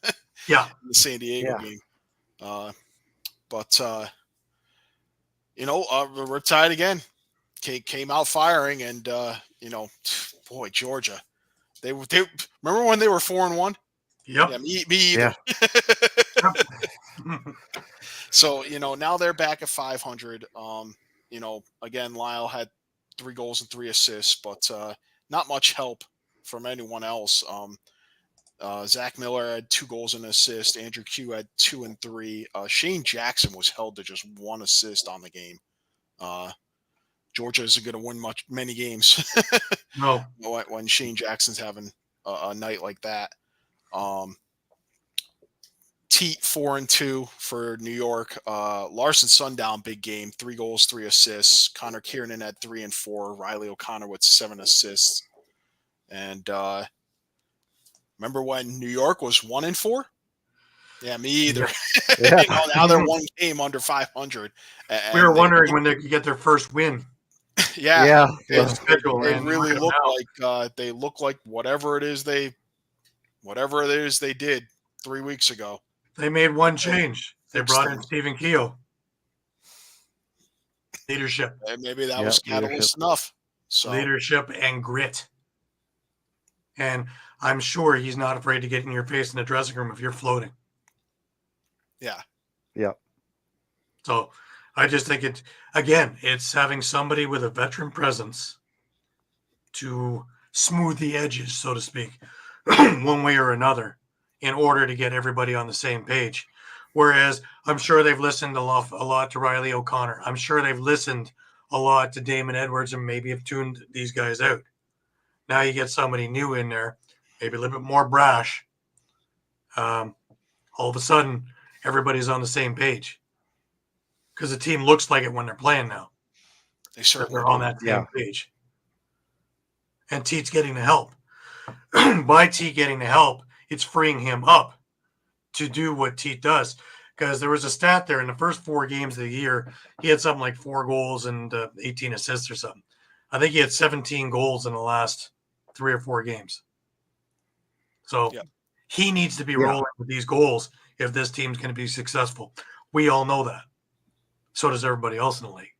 San Diego game. Riptide again came out firing, and boy, Georgia, they remember when they were 4-1? Yep. Yeah, me either. Yeah. So now they're back at 500. Again, Lyle had 3 goals and 3 assists, but not much help from anyone else. Zach Miller had 2 goals and an assist. Andrew Q had 2 and 3. Shane Jackson was held to just 1 assist on the game. Georgia isn't going to win many games. No. When Shane Jackson's having a night like that. Teat 4-2 for New York. Larson Sundown, big game, 3 goals, 3 assists. Connor Kiernan had 3 and 4. Riley O'Connor with 7 assists. And remember when New York was 1 and 4? Yeah, me either. Yeah. Now they're 1 game under 500. We were wondering when they could get their first win. Yeah. They really look like whatever it is they did 3 weeks ago. They made one change. They brought in Stephen Keogh. Leadership. And maybe that was catalyst enough. So. Leadership and grit. And I'm sure he's not afraid to get in your face in the dressing room if you're floating. Yeah. Yeah. So I just think it's having somebody with a veteran presence to smooth the edges, so to speak, one way or another, in order to get everybody on the same page. Whereas I'm sure they've listened a lot to Riley O'Connor. I'm sure they've listened a lot to Damon Edwards and maybe have tuned these guys out. Now you get somebody new in there, maybe a little bit more brash. All of a sudden, everybody's on the same page. Because the team looks like it when they're playing now. They're on that same page. And Teat's getting the help. By Teat getting the help, it's freeing him up to do what Teat does. Because there was a stat there in the first 4 games of the year, he had something like 4 goals and 18 assists or something. I think he had 17 goals in the last 3 or 4 games. So he needs to be rolling with these goals if this team's going to be successful. We all know that. So does everybody else in the league.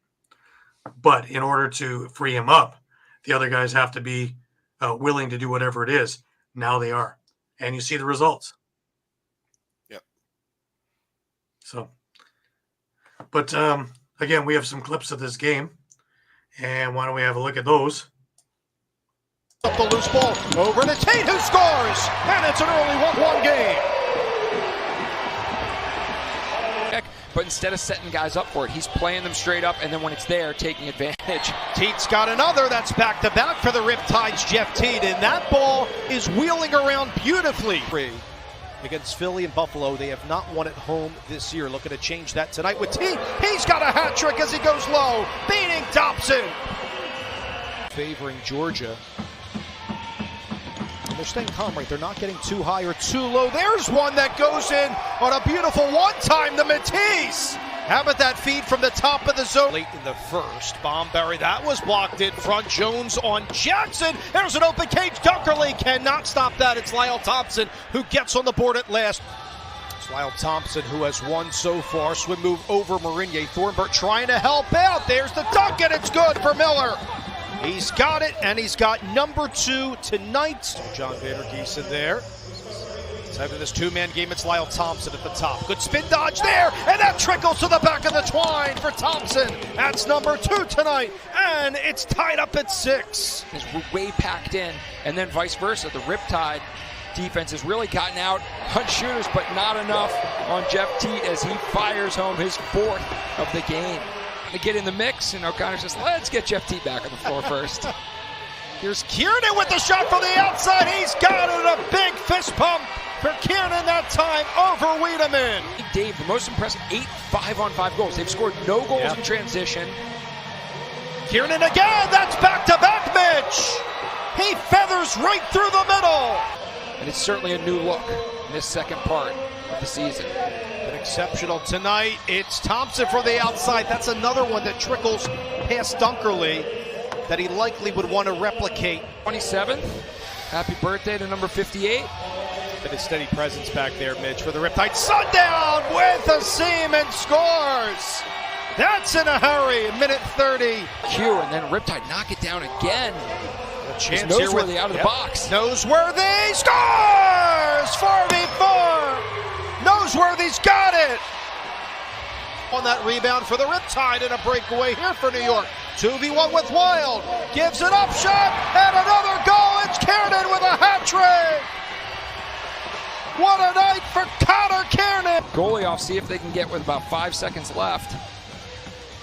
But in order to free him up, the other guys have to be willing to do whatever it is. Now they are. And you see the results. Yep. So, but again, we have some clips of this game. And why don't we have a look at those? Up the loose ball over to Tate, who scores, and it's an early 1-1 game. but instead of setting guys up for it, he's playing them straight up, and then when it's there, taking advantage. Teet's got another. That's back-to-back for the Riptides, Jeff Teet, and that ball is wheeling around beautifully. Against Philly and Buffalo, they have not won at home this year. Looking to change that tonight with Teet. He's got a hat trick as he goes low, beating Thompson. Favoring Georgia. And they're staying calm, right? They're not getting too high or too low. There's one that goes in on a beautiful one-time to Matisse. How about that feed from the top of the zone? Late in the first, Bomberry, that was blocked in front. Jones on Jackson. There's an open cage. Dunkerley cannot stop that. It's Lyle Thompson who gets on the board at last. It's Lyle Thompson who has won so far. Swim move over Marinier. Thornburg trying to help out. There's the dunk, and it's good for Miller. He's got it, and he's got number 2 tonight. John Vader Geeson there. Having this two-man game, it's Lyle Thompson at the top. Good spin dodge there, and that trickles to the back of the twine for Thompson. That's number 2 tonight, and it's tied up at 6. It's way packed in, and then vice versa. The Riptide defense has really gotten out on shooters, but not enough on Jeff Teet as he fires home his 4th of the game. To get in the mix, and O'Connor says, let's get Jeff Teet back on the floor first. Here's Kiernan with the shot from the outside. He's got it, a big fist pump for Kiernan that time over Wiedemann. Dave, the most impressive 8 5-on-5 goals. They've scored no goals in transition. Kiernan again, that's back-to-back Mitch. He feathers right through the middle. And it's certainly a new look in this second part of the season. Been exceptional tonight. It's Thompson from the outside. That's another one that trickles past Dunkerley that he likely would want to replicate. 27th, happy birthday to number 58. Been a steady presence back there, Mitch, for the Riptide. Sundown with a seam and scores. That's in a hurry, minute 30. Q, and then Riptide knock it down again. A chance Noseworthy here out of the box. Noseworthy scores! 4v4. Noseworthy's got it. On that rebound for the Riptide and a breakaway here for New York. 2v1 with Wild. Gives it up, shot, and another goal. It's Kiernan with a hat trick. What a night for Connor Kiernan. Goalie off, see if they can get with about 5 seconds left.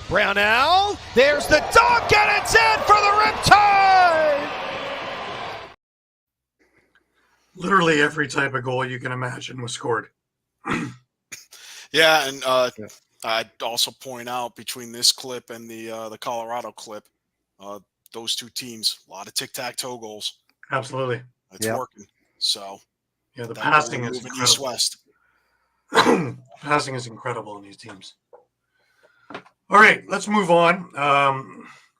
Brownell, there's the dunk, and it's in for the Riptide. Literally every type of goal you can imagine was scored. Yeah, and I'd also point out between this clip and the Colorado clip, those two teams, a lot of tic-tac-toe goals. Absolutely. It's working. So yeah, the passing is moving east-west. Passing is incredible in these teams. All right, let's move on.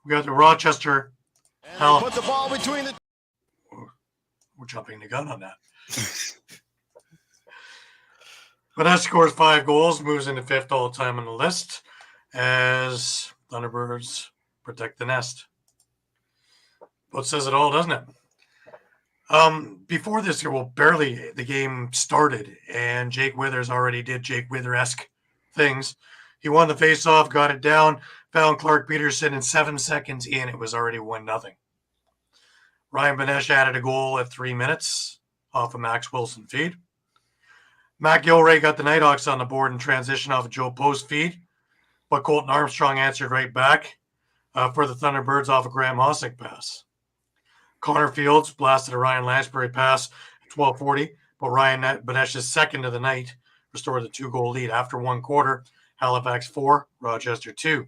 We got the Rochester. Put the ball between the. We're jumping the gun on that. Vanessa scores 5 goals, moves into 5th all-time on the list as Thunderbirds protect the nest. What says it all, doesn't it? Before this, barely the game started, and Jake Withers already did Jake Wither-esque things. He won the face-off, got it down, found Clark Peterson, and 7 seconds in, it was already 1-0. Ryan Benesh added a goal at 3 minutes off a Max Wilson feed. Matt Gilray got the Nighthawks on the board in transition off a Joe Post feed, but Colton Armstrong answered right back for the Thunderbirds off a Graham Hossack pass. Connor Fields blasted a Ryan Lansbury pass at 12:40, but Ryan Benesh's second of the night restored the 2-goal lead after 1 quarter. Halifax 4, Rochester 2.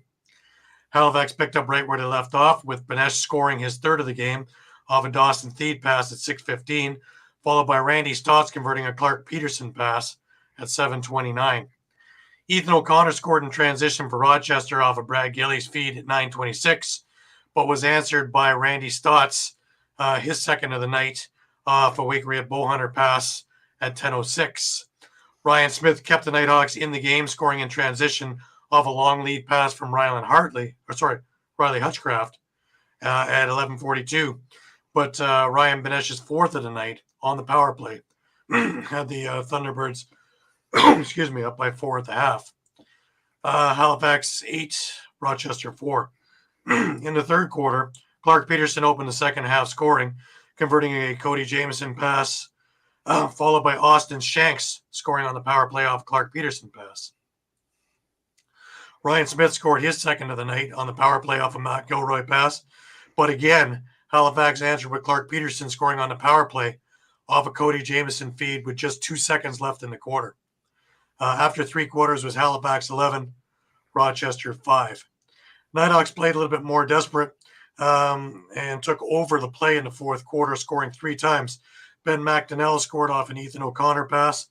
Halifax picked up right where they left off, with Benesh scoring his 3rd of the game off a Dawson Theed pass at 6:15, followed by Randy Stotts converting a Clark Peterson pass at 7:29. Ethan O'Connor scored in transition for Rochester off of Brad Gillies feed at 9:26, but was answered by Randy Stotts, his 2nd of the night, off a Wake-Riat Bowhunter pass at 10:06. Ryan Smith kept the Nighthawks in the game, scoring in transition off a long lead pass from Riley Hutchcraft at 11:42. But Ryan Benesh's 4th of the night on the power play had the Thunderbirds, up by 4 at the half. Halifax 8, Rochester 4. In the 3rd quarter, Clark Peterson opened the second half scoring, converting a Cody Jameson pass, followed by Austin Shanks scoring on the power play off Clark Peterson pass. Ryan Smith scored his second of the night on the power play off a Matt Gilroy pass. But again, Halifax answered with Clark Peterson scoring on the power play off a Cody Jamieson feed with just 2 seconds left in the quarter. After 3 quarters was Halifax 11, Rochester 5. Nighthawks played a little bit more desperate and took over the play in the fourth quarter, scoring 3 times. Ben McDonnell scored off an Ethan O'Connor pass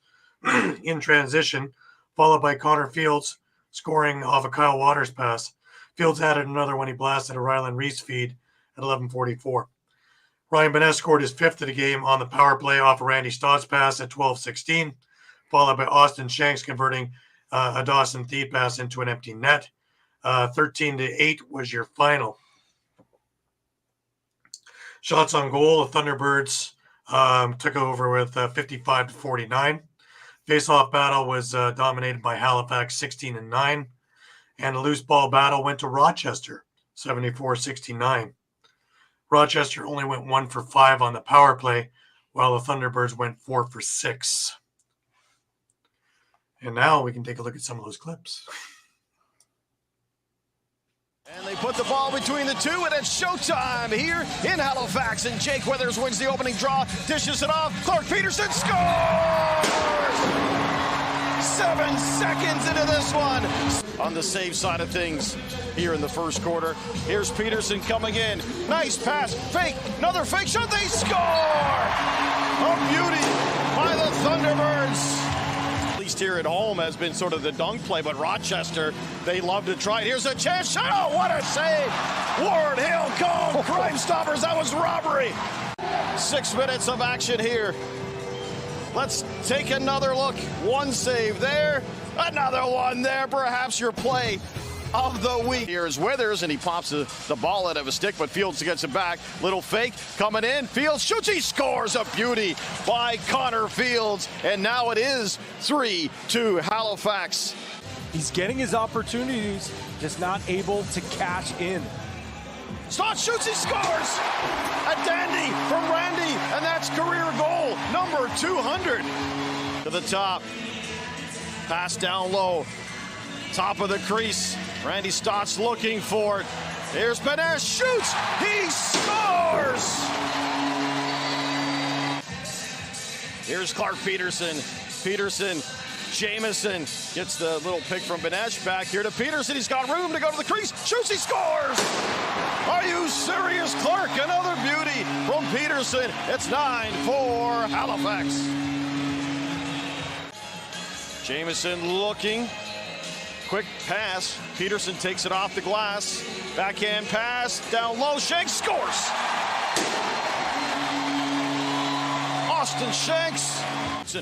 in transition, followed by Connor Fields scoring off a Kyle Waters pass. Fields added another when he blasted a Ryland Reese feed at 11:44. Ryan Benes scored his 5th of the game on the power play off a Randy Stotts pass at 12:16, followed by Austin Shanks converting a Dawson Theed pass into an empty net. 13-8 was your final. Shots on goal, the Thunderbirds took over with 55-49. Face-off battle was dominated by Halifax 16-9, and the loose ball battle went to Rochester 74-69. Rochester only went 1 for 5 on the power play, while the Thunderbirds went 4 for 6. And now we can take a look at some of those clips. And they put the ball between the two, and it's showtime here in Halifax. And Jake Withers wins the opening draw, dishes it off. Clark Peterson scores! 7 seconds into this one. On the save side of things here in the first quarter. Here's Peterson coming in. Nice pass, fake, another fake shot. They score! A beauty by the Thunderbirds. At least here at home has been sort of the dunk play, but Rochester, they love to try it. Here's a chance shot. Oh, what a save! Ward Hill, go! Crime Stoppers, that was robbery. 6 minutes of action here. Let's take another look. One save there, another one there. Perhaps your play of the week. Here's Withers, and he pops the ball out of a stick, but Fields gets it back. Little fake coming in. Fields shoots, he scores. A beauty by Connor Fields, and now it is 3-2 Halifax. He's getting his opportunities, just not able to cash in. Stott shoots, he scores! A dandy from Randy, and that's career goal number 200. To the top, pass down low, top of the crease. Randy Stott's looking for it. Here's Benes, shoots, he scores! Here's Clark Peterson. Peterson, Jamieson gets the little pick from Benes back here to Peterson. He's got room to go to the crease. Shoots, he scores! Are you serious, Clark? Another beauty from Peterson. It's 9-4 Halifax. Jamieson looking. Quick pass. Peterson takes it off the glass. Backhand pass. Down low. Shanks scores. Austin Shanks.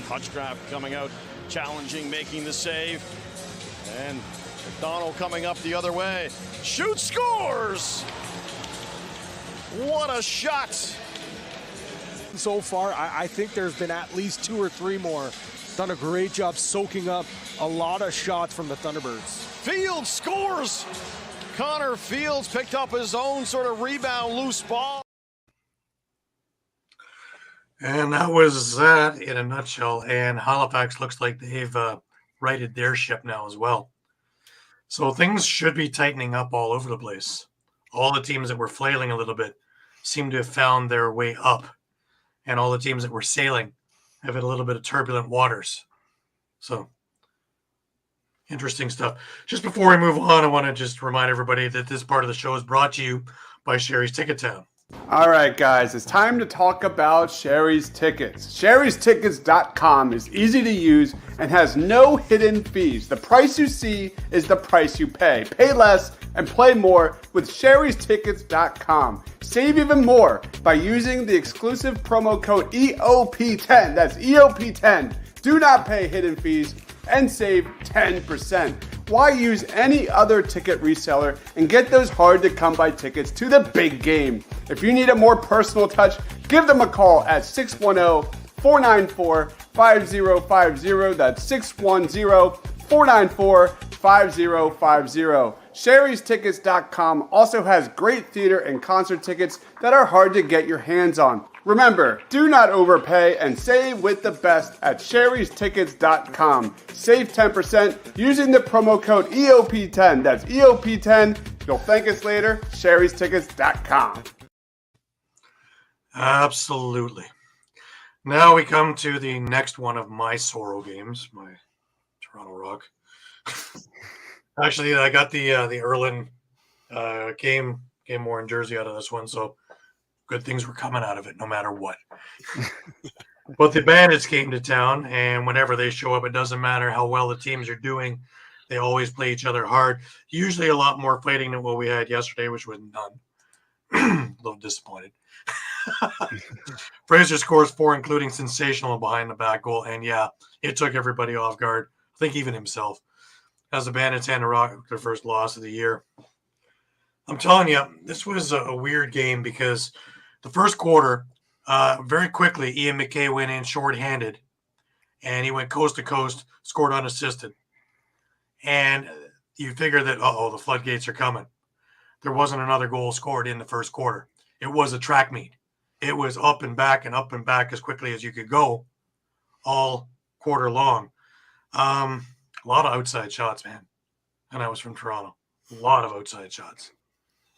Hutchcraft coming out, challenging, making the save. And McDonald coming up the other way. Shoots, scores! What a shot! So far, I think there's been at least 2 or 3 more. Done a great job soaking up a lot of shots from the Thunderbirds. Fields scores! Connor Fields picked up his own sort of rebound loose ball. And that was that in a nutshell. And Halifax looks like they've righted their ship now as well. So things should be tightening up all over the place. All the teams that were flailing a little bit seem to have found their way up. And all the teams that were sailing have had a little bit of turbulent waters. So interesting stuff. Just before we move on, I want to just remind everybody that this part of the show is brought to you by Sherry's Ticket Town. All right, guys, it's time to talk about Sherry's Tickets. Sherry'sTickets.com is easy to use and has no hidden fees. The price you see is the price you pay. Pay less and play more with Sherry'sTickets.com. Save even more by using the exclusive promo code EOP10. That's EOP10. Do not pay hidden fees and save 10%. Why use any other ticket reseller and get those hard-to-come-by tickets to the big game? If you need a more personal touch, give them a call at 610-494-5050. That's 610-494-5050. Sherry'sTickets.com also has great theater and concert tickets that are hard to get your hands on. Remember, do not overpay and save with the best at sherrystickets.com. Save 10% using the promo code EOP10. That's EOP10. You'll thank us later. sherrystickets.com. Absolutely. Now we come to the next one of my Sorrow games, my Toronto Rock. Actually, I got the Erlin game worn jersey out of this one, so good things were coming out of it no matter what. But the Bandits came to town, and whenever they show up, it doesn't matter how well the teams are doing. They always play each other hard. Usually a lot more fighting than what we had yesterday, which was none. A little disappointed. Fraser scores 4, including sensational behind the back goal. And yeah, it took everybody off guard. I think even himself. As the Bandits hand to Rock their first loss of the year. I'm telling you, this was a weird game because the first quarter, very quickly, Ian McKay went in shorthanded. And he went coast to coast, scored unassisted. And you figure that, the floodgates are coming. There wasn't another goal scored in the first quarter. It was a track meet. It was up and back as quickly as you could go all quarter long. A lot of outside shots, man. And I was from Toronto. A lot of outside shots,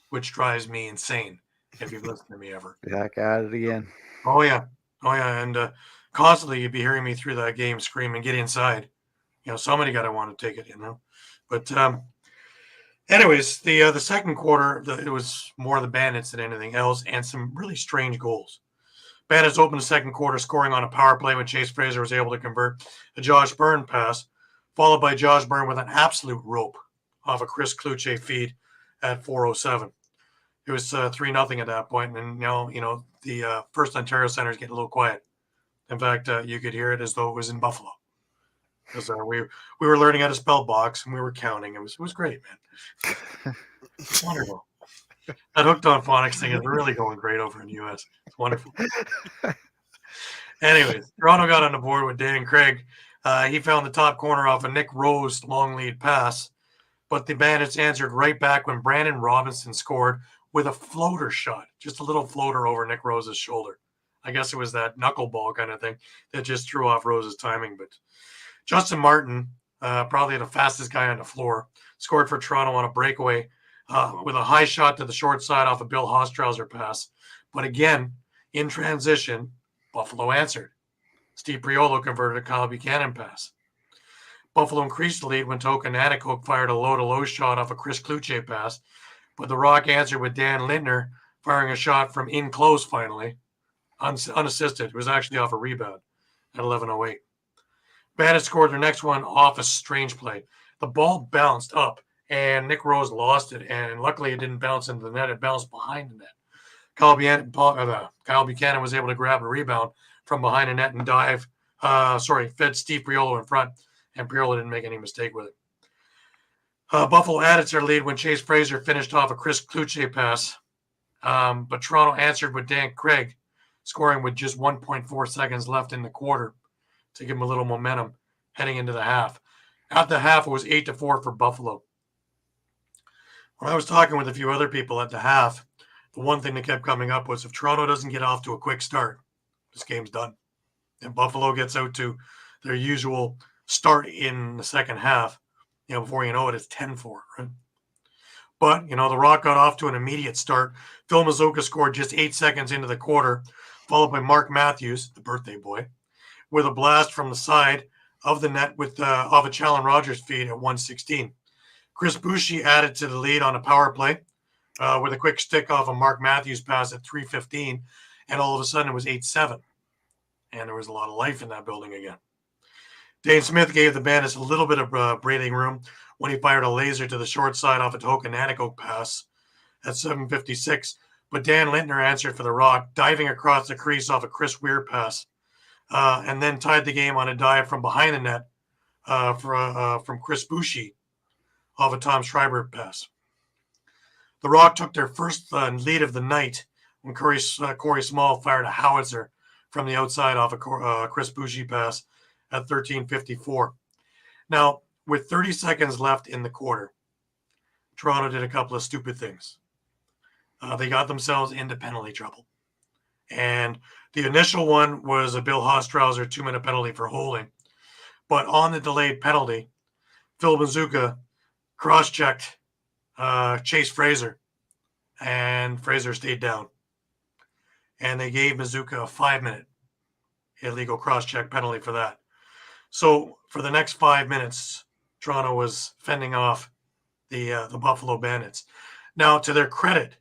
which drives me insane if you've listened to me ever. Back at it again. Oh, yeah. And constantly you'd be hearing me through that game screaming, get inside. Somebody got to want to take it, But anyways, the second quarter, it was more the Bandits than anything else, and some really strange goals. Bandits opened the second quarter scoring on a power play when Chase Fraser was able to convert a Josh Byrne pass, followed by Josh Byrne with an absolute rope off a Chris Kluche feed at 4:07. It was 3-0 at that point, and now the First Ontario Center is getting a little quiet. In fact, you could hear it as though it was in Buffalo. Because we were learning how to spell box and we were counting. It was great, man. It's wonderful. That hooked on phonics thing is really going great over in the U.S. It's wonderful. Anyways, Toronto got on the board with Dan Craig. He found the top corner off a Nick Rose long lead pass, but the Bandits answered right back when Brandon Robinson scored with a floater shot, just a little floater over Nick Rose's shoulder. I guess it was that knuckleball kind of thing that just threw off Rose's timing, but Justin Martin, probably the fastest guy on the floor, scored for Toronto on a breakaway with a high shot to the short side off a Bill Hostrauser pass. But again, in transition, Buffalo answered. Steve Priolo converted a Kyle Buchanan pass. Buffalo increased the lead when Toka Nanticoke fired a low-to-low shot off a Chris Kluche pass, but the Rock answered with Dan Lintner firing a shot from in close finally, unassisted. It was actually off a rebound at 11:08. Bandits scored their next one off a strange play. The ball bounced up, and Nick Rose lost it, and luckily it didn't bounce into the net. It bounced behind the net. Kyle Buchanan was able to grab a rebound from behind the net and fed Steve Priolo in front, and Priolo didn't make any mistake with it. Buffalo added to their lead when Chase Fraser finished off a Chris Kluche pass, but Toronto answered with Dan Craig, scoring with just 1.4 seconds left in the quarter to give them a little momentum heading into the half. At the half, it was 8-4 for Buffalo. When I was talking with a few other people at the half, the one thing that kept coming up was if Toronto doesn't get off to a quick start, this game's done. And Buffalo gets out to their usual start in the second half, before you know it, it's 10-4, right? But, the Rock got off to an immediate start. Phil Mazzocca scored just 8 seconds into the quarter, followed by Mark Matthews, the birthday boy, with a blast from the side of the net off a Challen Rogers feed at 1:16. Chris Boucher added to the lead on a power play with a quick stick off a Mark Matthews pass at 3:15, and all of a sudden it was 8-7. And there was a lot of life in that building again. Dane Smith gave the Bandits a little bit of breathing room when he fired a laser to the short side off a Toka Nanticoke pass at 7:56, but Dan Lintner answered for the Rock, diving across the crease off a Chris Weir pass. And then tied the game on a dive from behind the net from Chris Boucher off a Tom Schreiber pass. The Rock took their first lead of the night when Corey Small fired a howitzer from the outside off a Chris Boucher pass at 13:54. Now, with 30 seconds left in the quarter, Toronto did a couple of stupid things. They got themselves into penalty trouble. And The initial one was a Bill Hostrauser 2-minute penalty for holding. But on the delayed penalty, Phil Mazuka cross-checked Chase Fraser, and Fraser stayed down. And they gave Mazuka a 5-minute illegal cross-check penalty for that. So for the next 5 minutes, Toronto was fending off the Buffalo Bandits. Now, to their credit,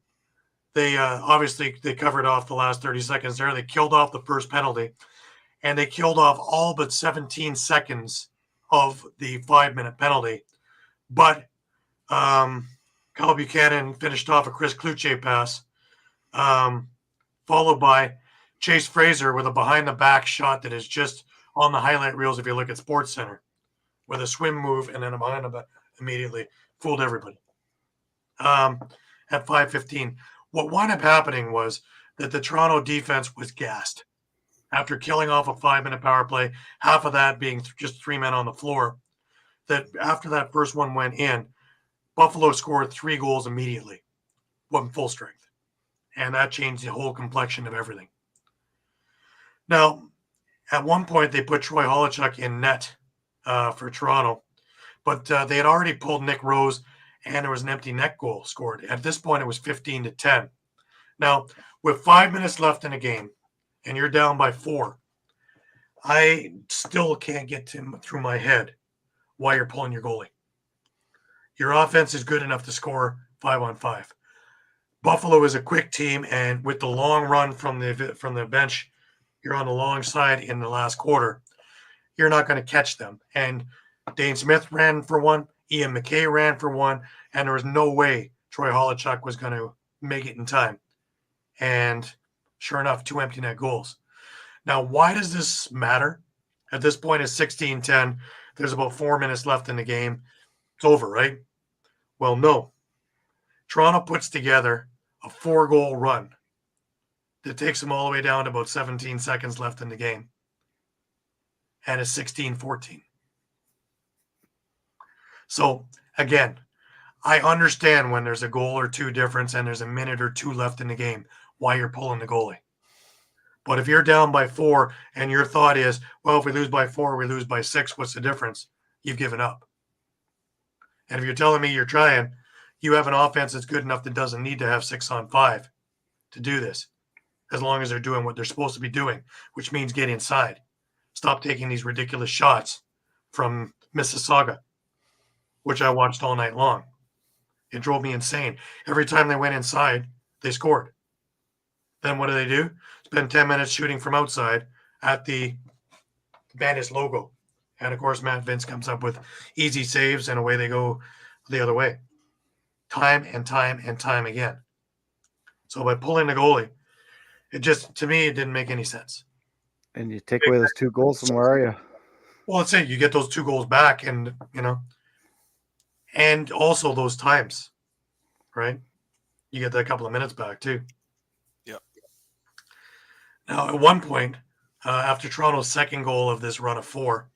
they obviously they covered off the last 30 seconds there. They killed off the first penalty, and they killed off all but 17 seconds of the 5-minute penalty. But Kyle Buchanan finished off a Chris Cloutier pass, followed by Chase Fraser with a behind-the-back shot that is just on the highlight reels if you look at SportsCenter, with a swim move and then a behind-the-back immediately. Fooled everybody. At 5:15. What wound up happening was that the Toronto defense was gassed. After killing off a 5-minute power play, half of that being just 3 men on the floor, that after that first one went in, Buffalo scored 3 goals immediately, went full strength. And that changed the whole complexion of everything. Now, at one point, they put Troy Holochuk in net for Toronto, but they had already pulled Nick Rose, and there was an empty net goal scored. At this point, it was 15-10. Now, with 5 minutes left in a game, and you're down by 4, I still can't get through my head why you're pulling your goalie. Your offense is good enough to score 5-on-5. Buffalo is a quick team, and with the long run from the bench, you're on the long side in the last quarter. You're not going to catch them. And Dane Smith ran for one, Ian McKay ran for one, and there was no way Troy Holochuk was going to make it in time. And sure enough, 2 empty net goals. Now, why does this matter? At this point, it's 16-10. There's about 4 minutes left in the game. It's over, right? Well, no. Toronto puts together a 4-goal run that takes them all the way down to about 17 seconds left in the game. And it's 16-14. So, again, I understand when there's a goal or two difference and there's a minute or two left in the game, why you're pulling the goalie. But if you're down by 4 and your thought is, well, if we lose by 4, we lose by 6, what's the difference? You've given up. And if you're telling me you're trying, you have an offense that's good enough that doesn't need to have 6-on-5 to do this, as long as they're doing what they're supposed to be doing, which means get inside. Stop taking these ridiculous shots from Mississauga, which I watched all night long. It drove me insane. Every time they went inside, they scored. Then what do? Spend 10 minutes shooting from outside at the Bandits logo. And, of course, Matt Vince comes up with easy saves, and away they go the other way. Time and time and time again. So by pulling the goalie, it just, to me, it didn't make any sense. And you take away those 2 goals from where are you? Well, let's say you get those 2 goals back and, and also those times, right? You get that couple of minutes back too. Yep. Now, at one point, after Toronto's second goal of this run of 4,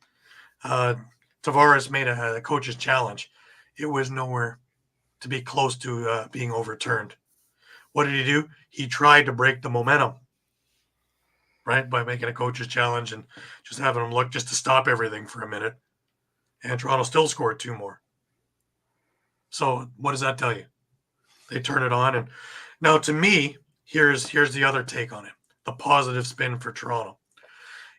Tavares made a coach's challenge. It was nowhere to be close to being overturned. What did he do? He tried to break the momentum, right, by making a coach's challenge and just having him look just to stop everything for a minute. And Toronto still scored 2 more. So what does that tell you? They turn it on. And now, to me, here's the other take on it. The positive spin for Toronto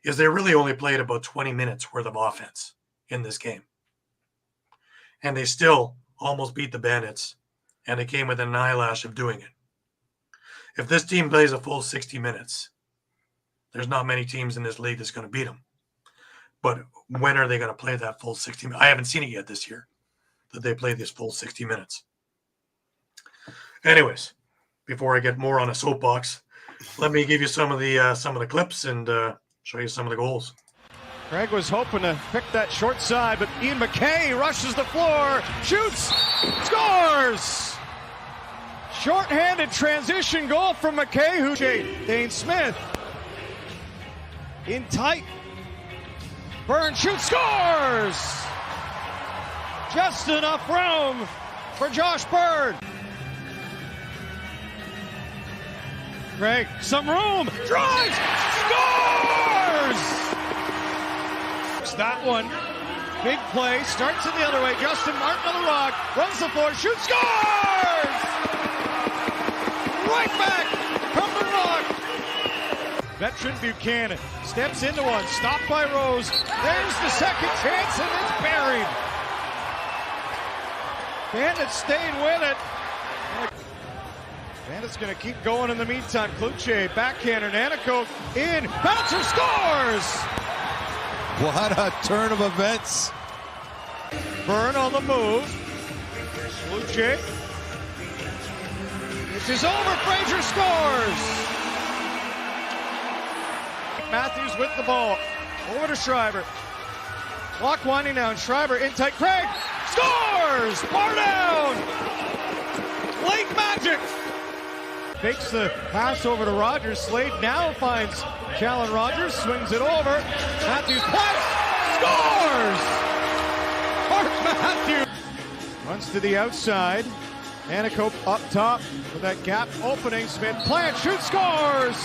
is they really only played about 20 minutes worth of offense in this game. And they still almost beat the Bandits, and they came within an eyelash of doing it. If this team plays a full 60 minutes, there's not many teams in this league that's going to beat them. But when are they going to play that full 60 minutes? I haven't seen it yet this year, that they play this full 60 minutes. Anyways, before I get more on a soapbox, let me give you some of the clips and show you some of the goals. Greg was hoping to pick that short side, but Ian McKay rushes the floor, shoots, scores! Short-handed transition goal from McKay, who Dane Smith in tight. Burns shoots, scores! Just enough room for Josh Byrne. Craig, some room, drives, scores! That one, big play, starts it the other way. Justin Martin on the rock, runs the floor, shoots, scores! Right back from the rock. Veteran Buchanan steps into one, stopped by Rose. There's the second chance, and it's buried. Bandits staying with it. Bandits going to keep going in the meantime. Kluche, backhander, Nanako in, bouncer scores! What a turn of events. Byrne on the move. Kluche. This is over, Fraser scores! Matthews with the ball. Over to Schreiber. Clock winding down. Schreiber in tight. Craig scores! Bar down! Late magic! Fakes the pass over to Rogers. Slade now finds Callan Rogers. Swings it over. Matthews pass! Scores! Mark Matthews runs to the outside. Anacope up top with that gap opening. Smith plant, shoots, scores!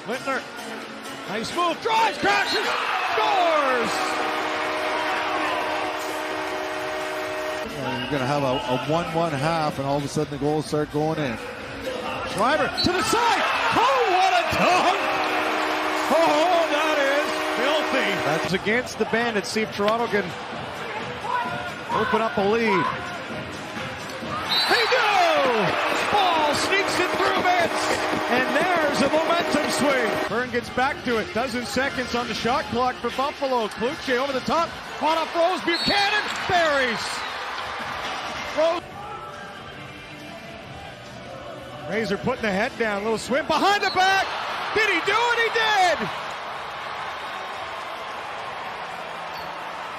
Littner, nice move, drives, crashes, scores! You're going to have a 1-1 half, and all of a sudden the goals start going in. Schreiber to the side. Oh, what a dunk! Oh, that is filthy. That's against the Bandits. See if Toronto can open up a lead. They do! Ball sneaks it through Vince, and there's a momentum swing. Byrne gets back to it. Dozen seconds on the shot clock for Buffalo. Kluche over the top. On off Rose. Buchanan buries. Rose. Razor putting the head down. Little swim behind the back. Did he do it? He did.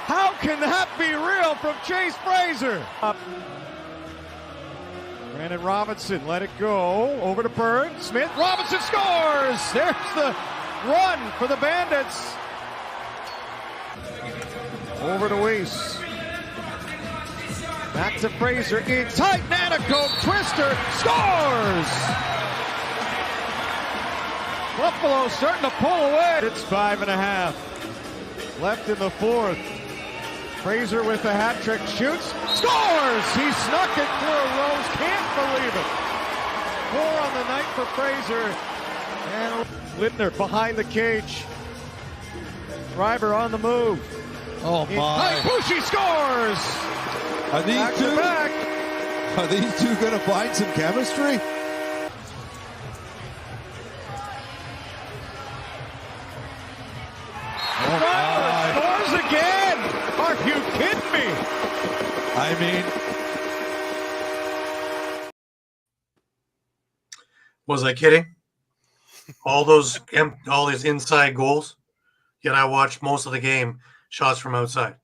How can that be real from Chase Fraser? Up. Brandon Robinson let it go. Over to Byrne. Smith. Robinson scores. There's the run for the Bandits. Over to Weiss. Back to Fraser. In tight. Nanako. Twister. Scores. Buffalo starting to pull away. It's 5.5. Left in the fourth. Fraser with the hat trick, shoots, scores! He snuck it through. Rose can't believe it. 4 on the night for Fraser. And Littner behind the cage. Schreiber on the move. Oh my! Bushi scores! Are these two going to find some chemistry? Scores again! Are you kidding me? I mean, was I kidding? All these inside goals, yet I watched most of the game shots from outside.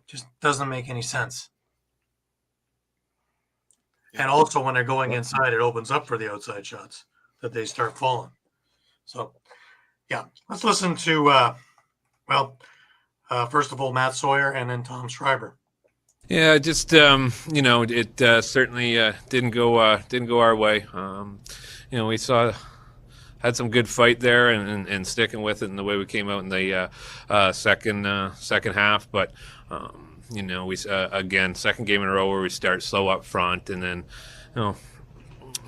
Just doesn't make any sense. And also when they're going inside, it opens up for the outside shots that they start falling. So, yeah, let's listen to, first of all, Matt Sawyer and then Tom Schreiber. Yeah, just it certainly didn't go our way. We had some good fight there and sticking with it in the way we came out in the second half, but we again second game in a row where we start slow up front, and then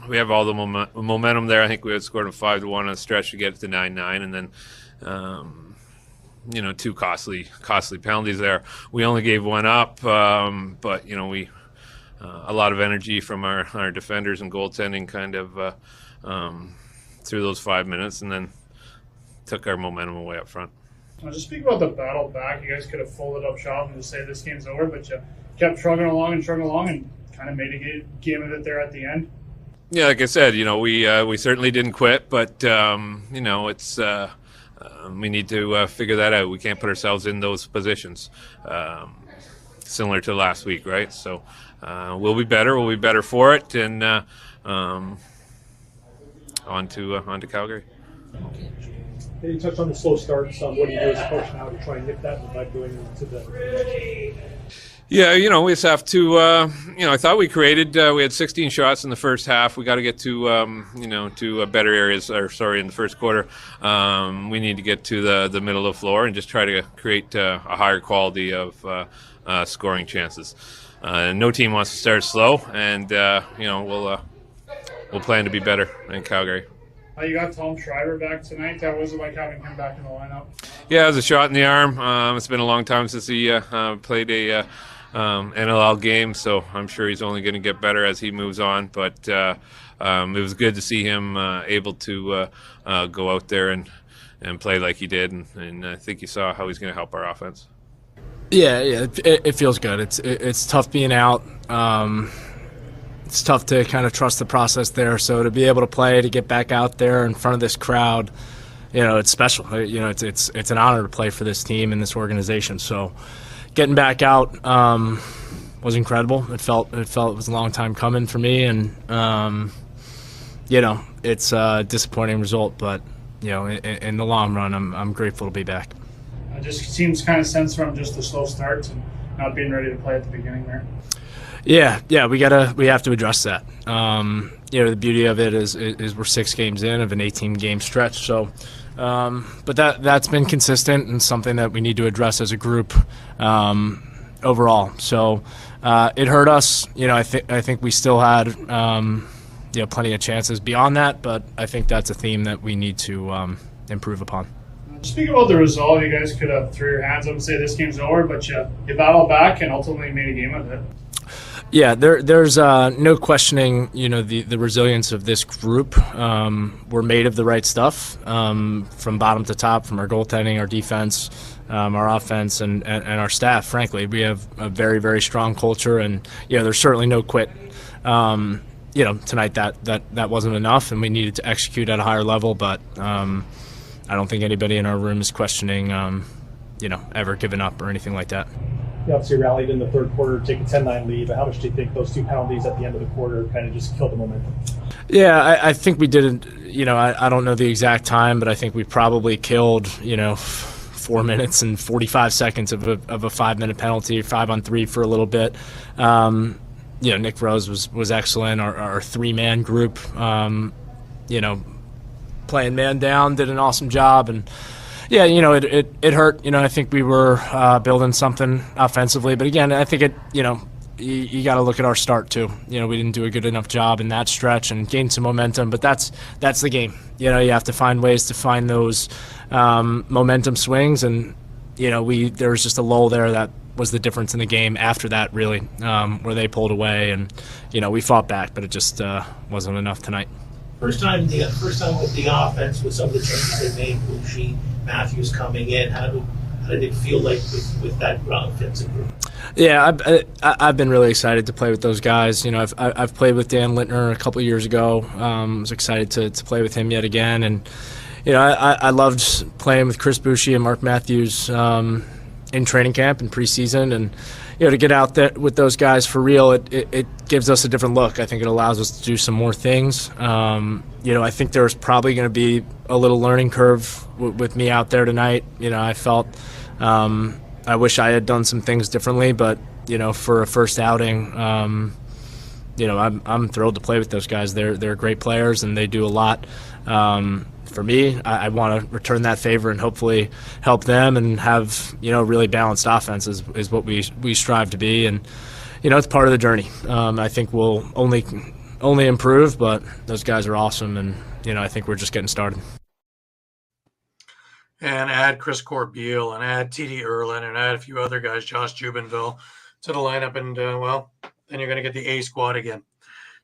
we have all the momentum there. I think we had scored a 5-1 on a stretch to get it to 9-9, and then two costly penalties there. We only gave one up, but we a lot of energy from our defenders and goaltending kind of through those 5 minutes, and then took our momentum away up front. Just speak about the battle back. You guys could have folded up shop and just say this game's over, but you kept trugging along and kind of made a game of it there at the end. Yeah, like I said, we certainly didn't quit, but it's we need to figure that out. We can't put ourselves in those positions, similar to last week, right? So we'll be better. We'll be better for it, and on to Calgary. You touched on the slow starts. What do you do as a coach now to try and nip that in the bud going into the? Yeah, we just have to, I thought we created, we had 16 shots in the first half. We got to get to, to better areas, in the first quarter. We need to get to the middle of the floor and just try to create a higher quality of scoring chances. No team wants to start slow, and, we'll plan to be better in Calgary. You got Tom Schreiber back tonight. What was it like having him back in the lineup? Yeah, it was a shot in the arm. It's been a long time since he played a NLL game, so I'm sure he's only going to get better as he moves on. But it was good to see him able to go out there and play like he did, and I think you saw how he's going to help our offense. Yeah, it feels good. It's tough being out. It's tough to kind of trust the process there. So to be able to play, to get back out there in front of this crowd, it's special. It's an honor to play for this team and this organization. So getting back out was incredible. It felt it was a long time coming for me, and it's a disappointing result, but in the long run, I'm grateful to be back. It just seems kind of sense from just the slow starts and not being ready to play at the beginning there. Yeah, we have to address that. The beauty of it is we're 6 games in of an 18-game stretch. So, but that's been consistent and something that we need to address as a group overall. So, it hurt us. I think we still had plenty of chances beyond that, but I think that's a theme that we need to improve upon. Speaking about the result, you guys could have threw your hands up and say this game's over, but you battled back and ultimately made a game of it. Yeah, there's no questioning, the resilience of this group. We're made of the right stuff from bottom to top, from our goaltending, our defense, our offense, and our staff. Frankly, we have a very, very strong culture, and there's certainly no quit. Tonight that wasn't enough, and we needed to execute at a higher level. But I don't think anybody in our room is questioning, ever giving up or anything like that. You obviously rallied in the third quarter, take a 10-9 lead, but how much do you think those 2 penalties at the end of the quarter kind of just killed the momentum? Yeah, I think we did it, I don't know the exact time, but I think we probably killed, 4 minutes and 45 seconds of a 5-minute penalty, 5-on-3 for a little bit. Nick Rose was excellent. Our 3-man group, playing man down, did an awesome job, and yeah, it hurt. I think we were building something offensively, but again, I think you got to look at our start too. We didn't do a good enough job in that stretch and gain some momentum, but that's the game. You have to find ways to find those momentum swings, and there was just a lull there that was the difference in the game after that, really, where they pulled away, and we fought back, but it just wasn't enough tonight. First time with the offense, with some of the changes they made, Bushi, Matthews coming in, how did it feel like with that offensive group? Yeah, I've been really excited to play with those guys. I've played with Dan Lintner a couple of years ago. Was excited to play with him yet again, and I loved playing with Chris Bushi and Mark Matthews in training camp and preseason, and to get out there with those guys for real, it gives us a different look. I think it allows us to do some more things. I think there's probably going to be a little learning curve with me out there tonight. I felt I wish I had done some things differently, but for a first outing, I'm thrilled to play with those guys. They're great players and they do a lot. For me, I want to return that favor and hopefully help them and have really balanced offense is what we strive to be, and it's part of the journey. I think we'll only improve, but those guys are awesome, and I think we're just getting started. And add Chris Corbeil and add TD Erlin and add a few other guys, Josh Jubinville, to the lineup, and then you're going to get the A squad again.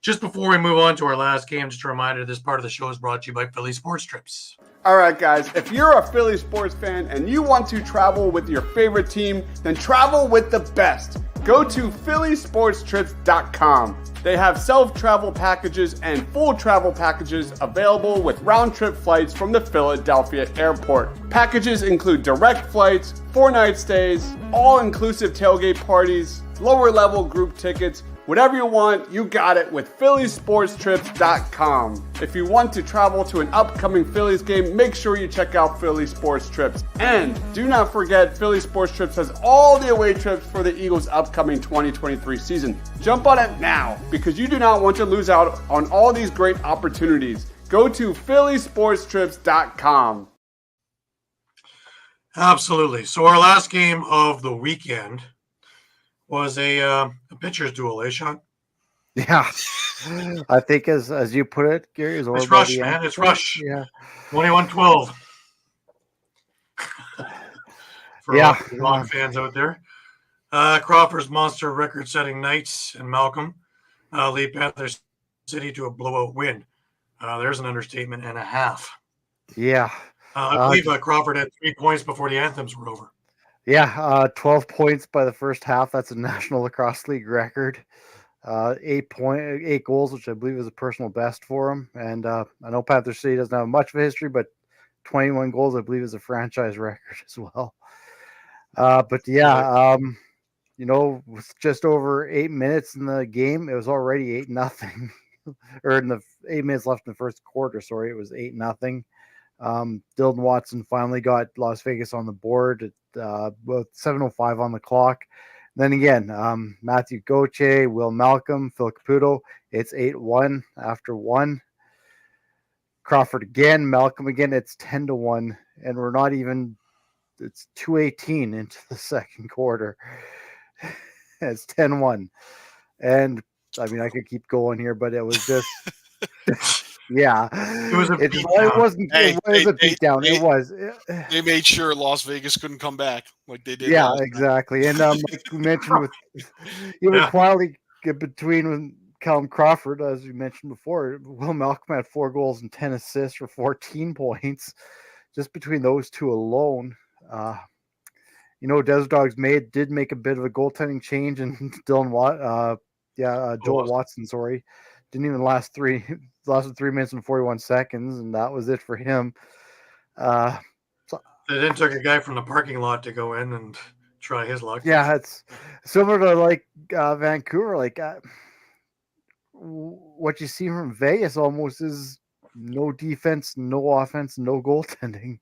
Just before we move on to our last game, just a reminder, this part of the show is brought to you by Philly Sports Trips. All right, guys, if you're a Philly sports fan and you want to travel with your favorite team, then travel with the best. Go to phillysportstrips.com. They have self-travel packages and full travel packages available with round-trip flights from the Philadelphia airport. Packages include direct flights, 4-night stays, all-inclusive tailgate parties, lower-level group tickets, Whatever you want, you got it with PhillySportsTrips.com. If you want to travel to an upcoming Phillies game, make sure you check out Philly Sports Trips. And do not forget, Philly Sports Trips has all the away trips for the Eagles' upcoming 2023 season. Jump on it now, because you do not want to lose out on all these great opportunities. Go to PhillySportsTrips.com. Absolutely. So our last game of the weekend was a pitcher's duel, eh, Shawn? Yeah. I think as you put it, Gary, is It's Rush, man. It's Rush. Yeah. 21-12. For Yeah. all the dog fans out there. Crawford's monster record-setting nights and Malcolm lead Panther City to a blowout win. There's an understatement and a half. Yeah. I believe Crawford had 3 points before the anthems were over. Yeah, 12 points by the first half. That's a National Lacrosse League record. 8 goals, which I believe is a personal best for him. And I know Panther City doesn't have much of a history, but 21 goals, I believe, is a franchise record as well. But yeah, with just over 8 minutes in the game, it was already 8-0. Or in the 8 minutes left in the first quarter, sorry, it was 8-0. Dylan Watson finally got Las Vegas on the board at about 7:05 on the clock. Then again, Matthew Gauthier, Will Malcolm, Phil Caputo. It's 8-1 after 1. Crawford again, Malcolm again. It's 10-1, and we're not even. It's 2:18 into the second quarter. It's 10-1, and I mean I could keep going here, but it was just. Yeah, it was a beatdown. It wasn't. It was a beatdown. It was. They made sure Las Vegas couldn't come back like they did. Yeah, exactly. And like we mentioned, with even quietly between Callum Crawford, as we mentioned before, Will Malcolm had 4 goals and 10 assists for 14 points, just between those two alone. Des Dogs did make a bit of a goaltending change, and Joel Watson, sorry, didn't even last 3 minutes and 41 seconds, and that was it for him. They then took a guy from the parking lot to go in and try his luck. Yeah, it's similar to Vancouver. What you see from Vegas almost is no defense, no offense, no goaltending,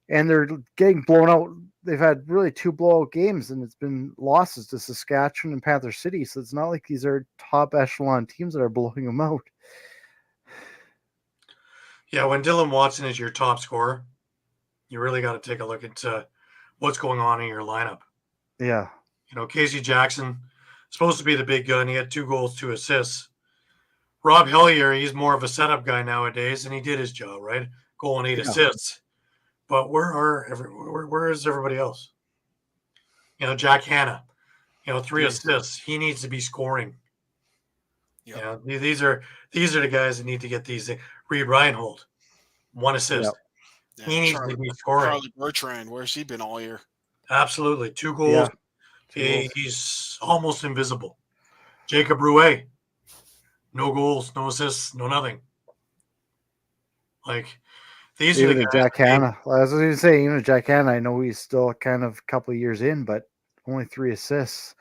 and they're getting blown out. They've had really 2 blowout games, and it's been losses to Saskatchewan and Panther City. So it's not like these are top echelon teams that are blowing them out. Yeah, when Dylan Watson is your top scorer, you really got to take a look at what's going on in your lineup. Yeah. Casey Jackson, supposed to be the big gun. He had 2 goals, 2 assists. Rob Hellier, he's more of a setup guy nowadays, and he did his job, right? Goal and 8 assists. But where is everybody else? Jack Hanna, 3 assists. He needs to be scoring. Yep. These are the guys that need to get these things. Reed Reinhold, 1 assist. Yep. Yeah, he needs to be scoring. Charlie Bertrand, where's he been all year? Absolutely. 2 goals. Yeah. He's almost invisible. Jacob Rouet, no goals, no assists, no nothing. These even are the guys. Jack Hanna. I was going to say, even Jack Hanna, I know he's still kind of a couple of years in, but only 3 assists.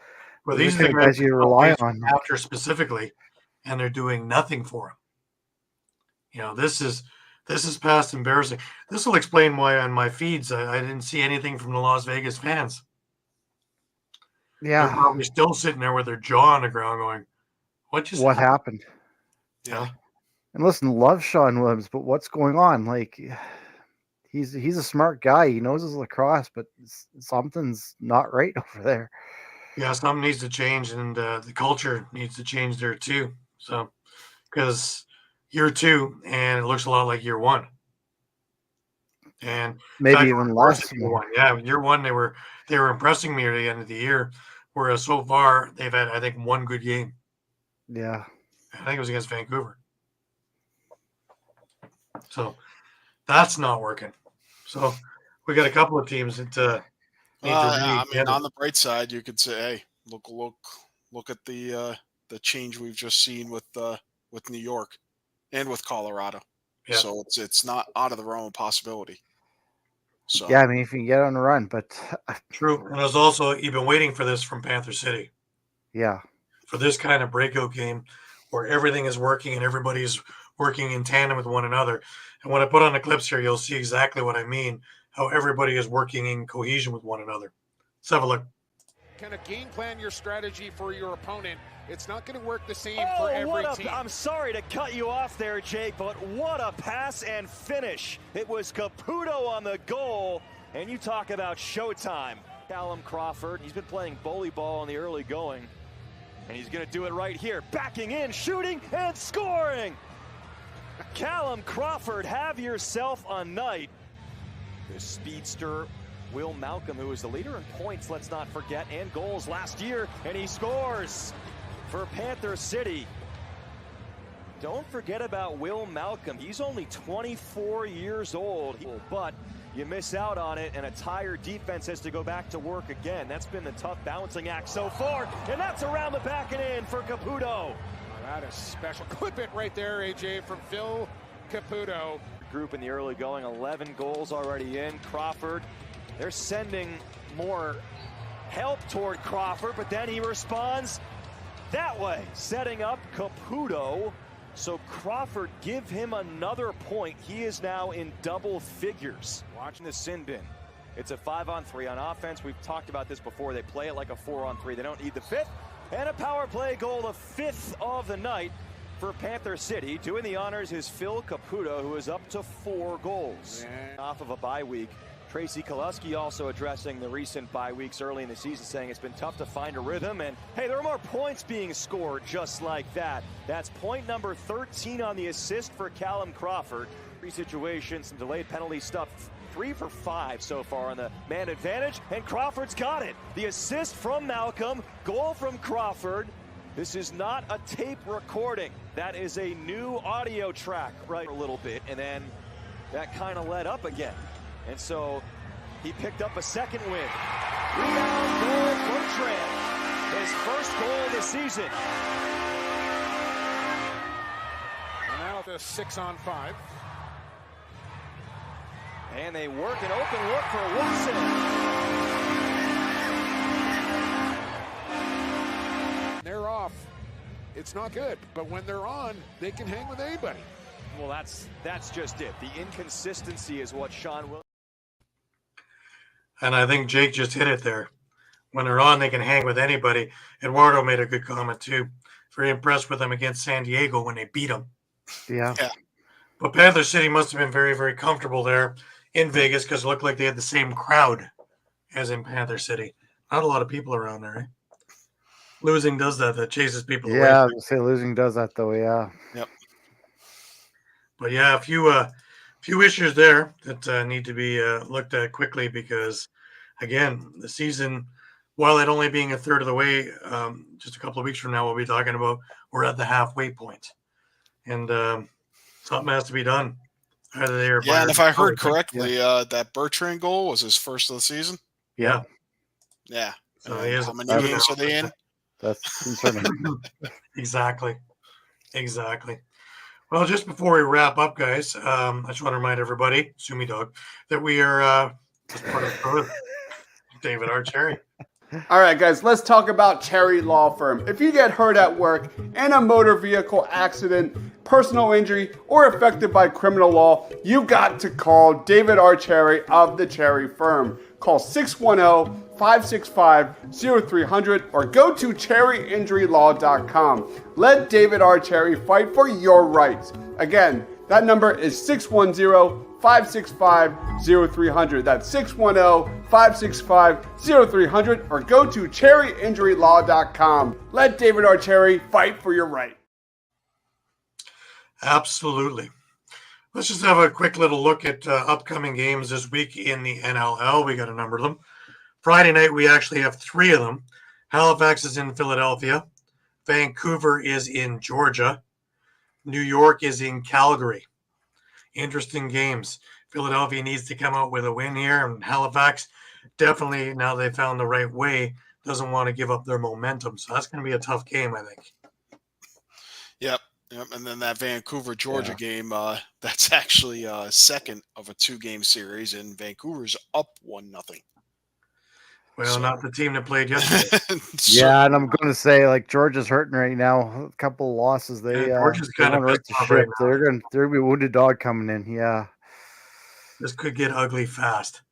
Well, these are the guys you rely on after specifically, and they're doing nothing for him. This is past embarrassing. This will explain why on my feeds I didn't see anything from the Las Vegas fans. Yeah, they're probably still sitting there with their jaw on the ground, going, "What happened?" Yeah. And listen, love Sean Williams, but what's going on? He's a smart guy. He knows his lacrosse, but something's not right over there. Yeah, something needs to change, and the culture needs to change there too. So, because year 2, and it looks a lot like year 1, and maybe even less. Year 1. Yeah, year 1 they were impressing me at the end of the year, whereas so far they've had, I think, 1 good game. Yeah, I think it was against Vancouver. So that's not working. So we got a couple of teams that need to really on the bright side, you could say, hey, look at the change we've just seen with New York and with Colorado. Yeah. So it's not out of the realm of possibility. So yeah, I mean, if you can get on the run, but true. And there's also, you've been waiting for this from Panther City. Yeah. for this kind of breakout game where everything is working and everybody's working in tandem with one another. And when I put on the clips here, you'll see exactly what I mean, how everybody is working in cohesion with one another. Let's have a look. Kind of game plan your strategy for your opponent. It's not going to work the same for every team. I'm sorry to cut you off there, Jake, but what a pass and finish. It was Caputo on the goal, and you talk about showtime. Callum Crawford, he's been playing bully ball in the early going, and he's going to do it right here. Backing in, shooting, and scoring. Callum Crawford, have yourself a night. The speedster Will Malcolm, who was the leader in points, let's not forget, and goals last year, and he scores for Panther City. Don't forget about Will Malcolm. He's only 24 years old, but you miss out on it, and a tired defense has to go back to work again. That's been the tough balancing act so far, and that's around the back and in for Caputo. Oh, that is special. Clip it right there, AJ, from Phil Caputo. Group in the early going, 11 goals already in. Crawford, they're sending more help toward Crawford, but then he responds that way, setting up Caputo. So Crawford, give him another point. He is now in double figures. Watching the sin bin. It's a 5-on-3 on offense. We've talked about this before. They play it like a 4-on-3. They don't need the fifth. And a power play goal, the fifth of the night for Panther City. Doing the honors is Phil Caputo, who is up to 4 goals. Off of a bye week. Tracy Koluski also addressing the recent bye weeks early in the season, saying it's been tough to find a rhythm. And hey, there are more points being scored just like that. That's point number 13 on the assist for Callum Crawford. 3 situations, some delayed penalty stuff. 3 for 5 so far on the man advantage, and Crawford's got it. The assist from Malcolm, goal from Crawford. This is not a tape recording. That is a new audio track, right? A little bit, and then that kind of let up again. And so he picked up a second win. Rebound goal from Trent. His first goal of the season. And now the 6-on-5. And they work an open look for Watson. They're off. It's not good, but when they're on, they can hang with anybody. Well, that's just it. The inconsistency is what Shawn will. And I think Jake just hit it there. When they're on, they can hang with anybody. Eduardo made a good comment too. Very impressed with them against San Diego when they beat them. Yeah. But Panther City must have been very, very comfortable there in Vegas because it looked like they had the same crowd as in Panther City. Not a lot of people around there, eh? Losing does that. That chases people away. Yeah, I was gonna say losing does that though. Yeah. Yep. But yeah, a few issues there that need to be looked at quickly because, again, the season, while it only being a third of the way, just a couple of weeks from now, we'll be talking about we're at the halfway point, and something has to be done. Either they are yeah, and if I heard correctly, that Bertrand goal was his first of the season. Yeah. Yeah. So how many games are they in? That's concerning. Exactly. Well, just before we wrap up, guys, I just want to remind everybody, Sumi Dog, that we are just part of David R. Cherry. All right, guys, let's talk about Cherry Law Firm. If you get hurt at work in a motor vehicle accident, personal injury, or affected by criminal law, you got to call David R. Cherry of the Cherry Firm. Call 610-565-0300 or go to cherryinjurylaw.com. Let David R. Cherry fight for your rights. Again, that number is 610-565-0300. That's 610-565-0300 or go to cherryinjurylaw.com. Let David R. Cherry fight for your right. Absolutely. Let's just have a quick little look at upcoming games this week in the NLL. We got a number of them. Friday night, we actually have 3 of them. Halifax is in Philadelphia. Vancouver is in Georgia. New York is in Calgary. Interesting games. Philadelphia needs to come out with a win here, and Halifax definitely, now they found the right way, doesn't want to give up their momentum. So that's going to be a tough game, I think. Yep. And then that Vancouver Georgia game, that's actually second of a 2-game series, and Vancouver's up 1-0. Well, not the team that played yesterday. Yeah, and I'm going to say like Georgia's hurting right now. A couple of losses, they Georgia's they kind of want to right pissed the off ship. right now. They're gonna be a wounded dog coming in. Yeah, This could get ugly fast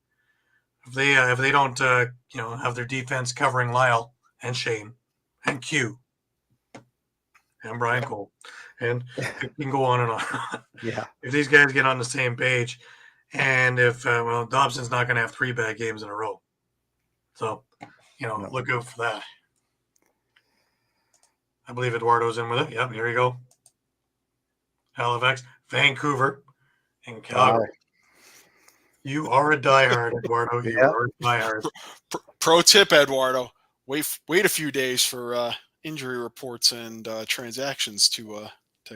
if they don't have their defense covering Lyle and Shane and Q and Brian Cole, and it can go on and on. yeah. If these guys get on the same page, and if Dobson's not going to have 3 bad games in a row, so look out for that. I believe Eduardo's in with it. Yep, here you go. Halifax, Vancouver, and Calgary. You are a diehard, Eduardo. You are a diehard. Pro tip, Eduardo: wait a few days for injury reports and transactions to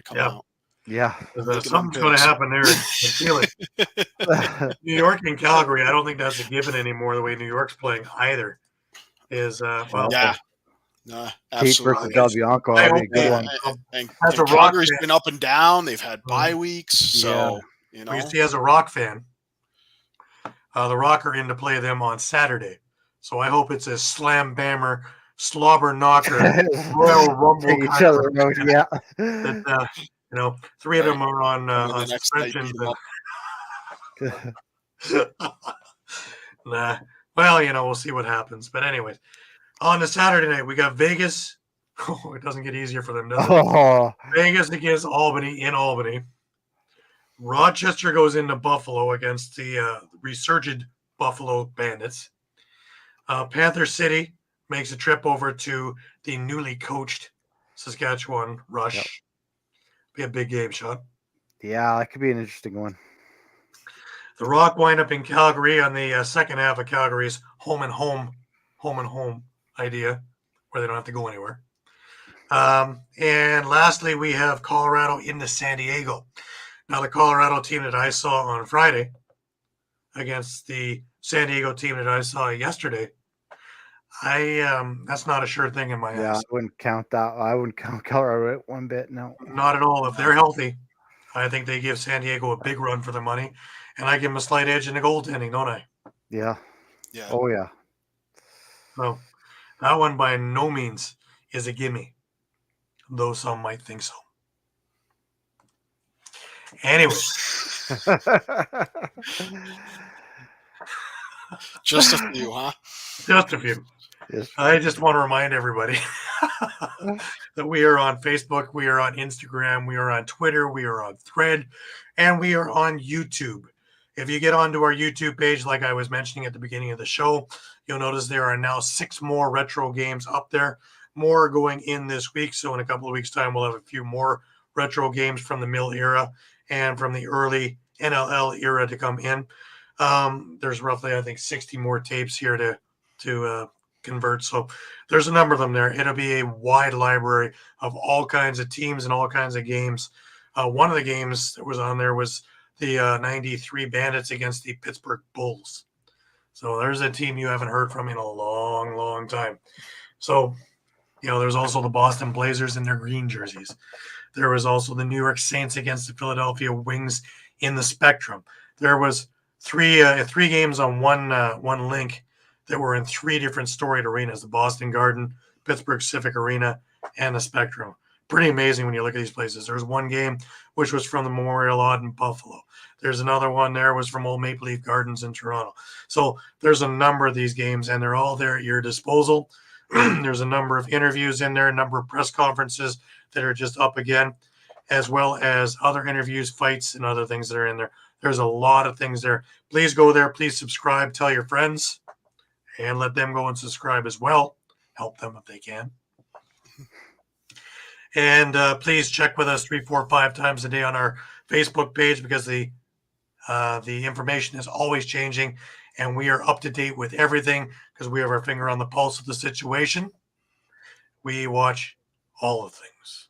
come out. Yeah, something's going to happen there. I feel it. New York and Calgary. I don't think that's a given anymore. The way New York's playing either is yeah. No, Kate versus absolutely. Del Bianco. I mean, good one. And As a Rock Calgary's fan- been up and down. They've had bye weeks, so Well, you see, as a Rock fan, the Rock are in to play them on Saturday, so I hope it's a slam bammer, slobber knocker, Royal Rumble. Take each other out, yeah. That 3 of them are on the next night, suspensions. beat 'em up. Nah. Well, we'll see what happens. But anyways, on the Saturday night, we got Vegas. Oh, it doesn't get easier for them, does it? Oh. Vegas against Albany in Albany. Rochester goes into Buffalo against the resurgent Buffalo Bandits. Panther City makes a trip over to the newly coached Saskatchewan Rush. Yep. Be a big game, Shawn. Yeah, that could be an interesting one. The Rock wind up in Calgary on the second half of Calgary's home and home idea, where they don't have to go anywhere. And lastly, we have Colorado into San Diego. Now, the Colorado team that I saw on Friday against the San Diego team that I saw yesterday, that's not a sure thing in my Yeah, eyes. I wouldn't count that. I wouldn't count Colorado one bit. No, Not at all. If they're healthy, I think they give San Diego a big run for their money, and I give them a slight edge in the goaltending, don't I? Yeah. Yeah. Oh yeah. So that one by no means is a gimme, though some might think so. Anyway. Just a few, huh? Just a few. Yes. I just want to remind everybody that we are on Facebook, we are on Instagram, we are on Twitter, we are on Thread, and we are on YouTube. If you get onto our YouTube page, like I was mentioning at the beginning of the show, you'll notice there are now 6 more retro games up there. More going in this week. So in a couple of weeks' time, we'll have a few more retro games from the Mill era and from the early NLL era to come in. There's roughly, I think, 60 more tapes here to convert. So there's a number of them there. It'll be a wide library of all kinds of teams and all kinds of games. One of the games that was on there was the 93 Bandits against the Pittsburgh Bulls. So there's a team you haven't heard from in a long, long time. So, there's also the Boston Blazers in their green jerseys. There was also the New York Saints against the Philadelphia Wings in the Spectrum. There was three games on one link that were in 3 different storied arenas: the Boston Garden, Pittsburgh Civic Arena, and the Spectrum. Pretty amazing when you look at these places. There's one game which was from the Memorial Lot in Buffalo. There's another one there was from Old Maple Leaf Gardens in Toronto. So there's a number of these games, and they're all there at your disposal. There's a number of interviews in there, a number of press conferences that are just up again, as well as other interviews, fights, and other things that are in there. There's a lot of things there. Please go there. Please subscribe. Tell your friends, and let them go and subscribe as well. Help them if they can. And please check with us 3, 4, 5 times a day on our Facebook page, because the information is always changing, and we are up to date with everything because we have our finger on the pulse of the situation. We watch all the things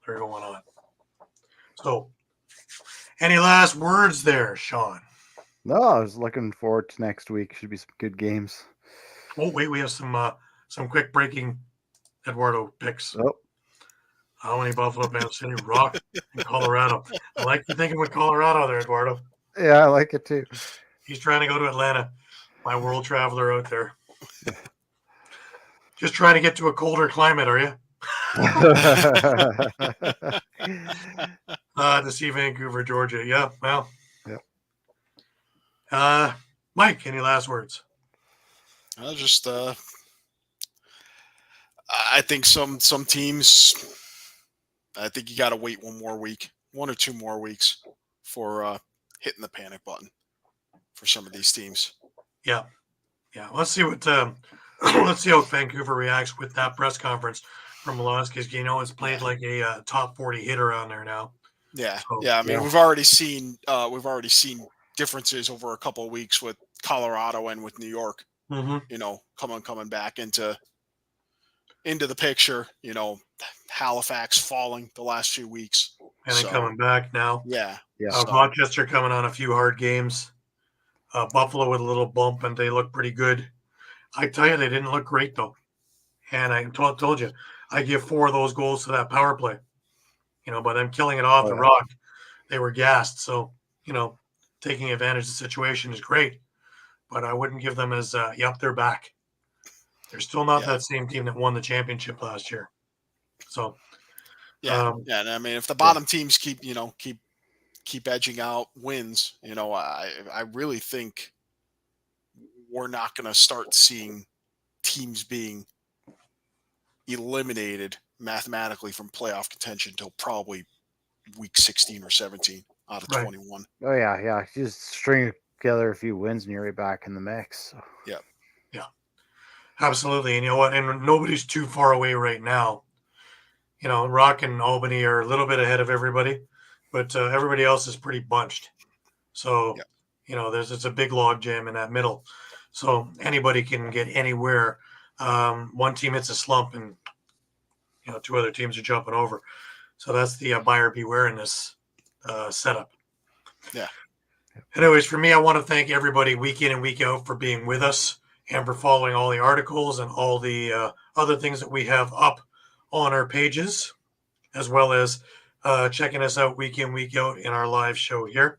that are going on. So, any last words there, Shawn? No, I was looking forward to next week. Should be some good games. Oh, wait, we have some quick breaking Eduardo picks. Oh. How many Buffalo, Panther City, Rock, and Colorado? I like you thinking with Colorado there, Eduardo. Yeah, I like it too. He's trying to go to Atlanta. My world traveler out there. Just trying to get to a colder climate, are you? To see Vancouver, Georgia. Yeah, well. Yep. Mike, any last words? I think some teams, I think you got to wait 1 or 2 more weeks for hitting the panic button for some of these teams. Yeah. Let's see what let's see how Vancouver reacts with that press conference from Milos, because it's played like a top 40 hit around there now. Yeah, So, I mean, we've already seen differences over a couple of weeks with Colorado and with New York. Mm-hmm. Coming back into the picture. Halifax falling the last few weeks, and then coming back now. Yeah. Rochester coming on a few hard games. Buffalo with a little bump, and they look pretty good. I tell you, they didn't look great though. And I told you, I give 4 of those goals to that power play. By them killing it off the Rock, they were gassed. So, taking advantage of the situation is great, but I wouldn't give them as, they're back. They're still not that same team that won the championship last year. So, and I mean, if the bottom teams keep edging out wins, I really think we're not going to start seeing teams being eliminated mathematically from playoff contention until probably week 16 or 17 out of 21. Oh yeah. Just string together a few wins and you're right back in the mix. So. Yeah. Absolutely. And you know what? And nobody's too far away right now. Rock and Albany are a little bit ahead of everybody, but everybody else is pretty bunched. So, it's a big log jam in that middle. So anybody can get anywhere. One team hits a slump and, 2 other teams are jumping over. So that's the buyer beware in this setup. Yeah. Anyways, for me, I want to thank everybody week in and week out for being with us and for following all the articles and all the other things that we have up on our pages, as well as checking us out week in, week out in our live show here.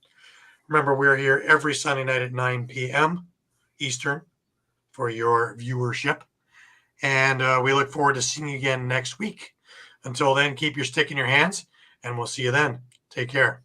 Remember, we're here every Sunday night at 9 p.m. Eastern for your viewership. And we look forward to seeing you again next week. Until then, keep your stick in your hands, and we'll see you then. Take care.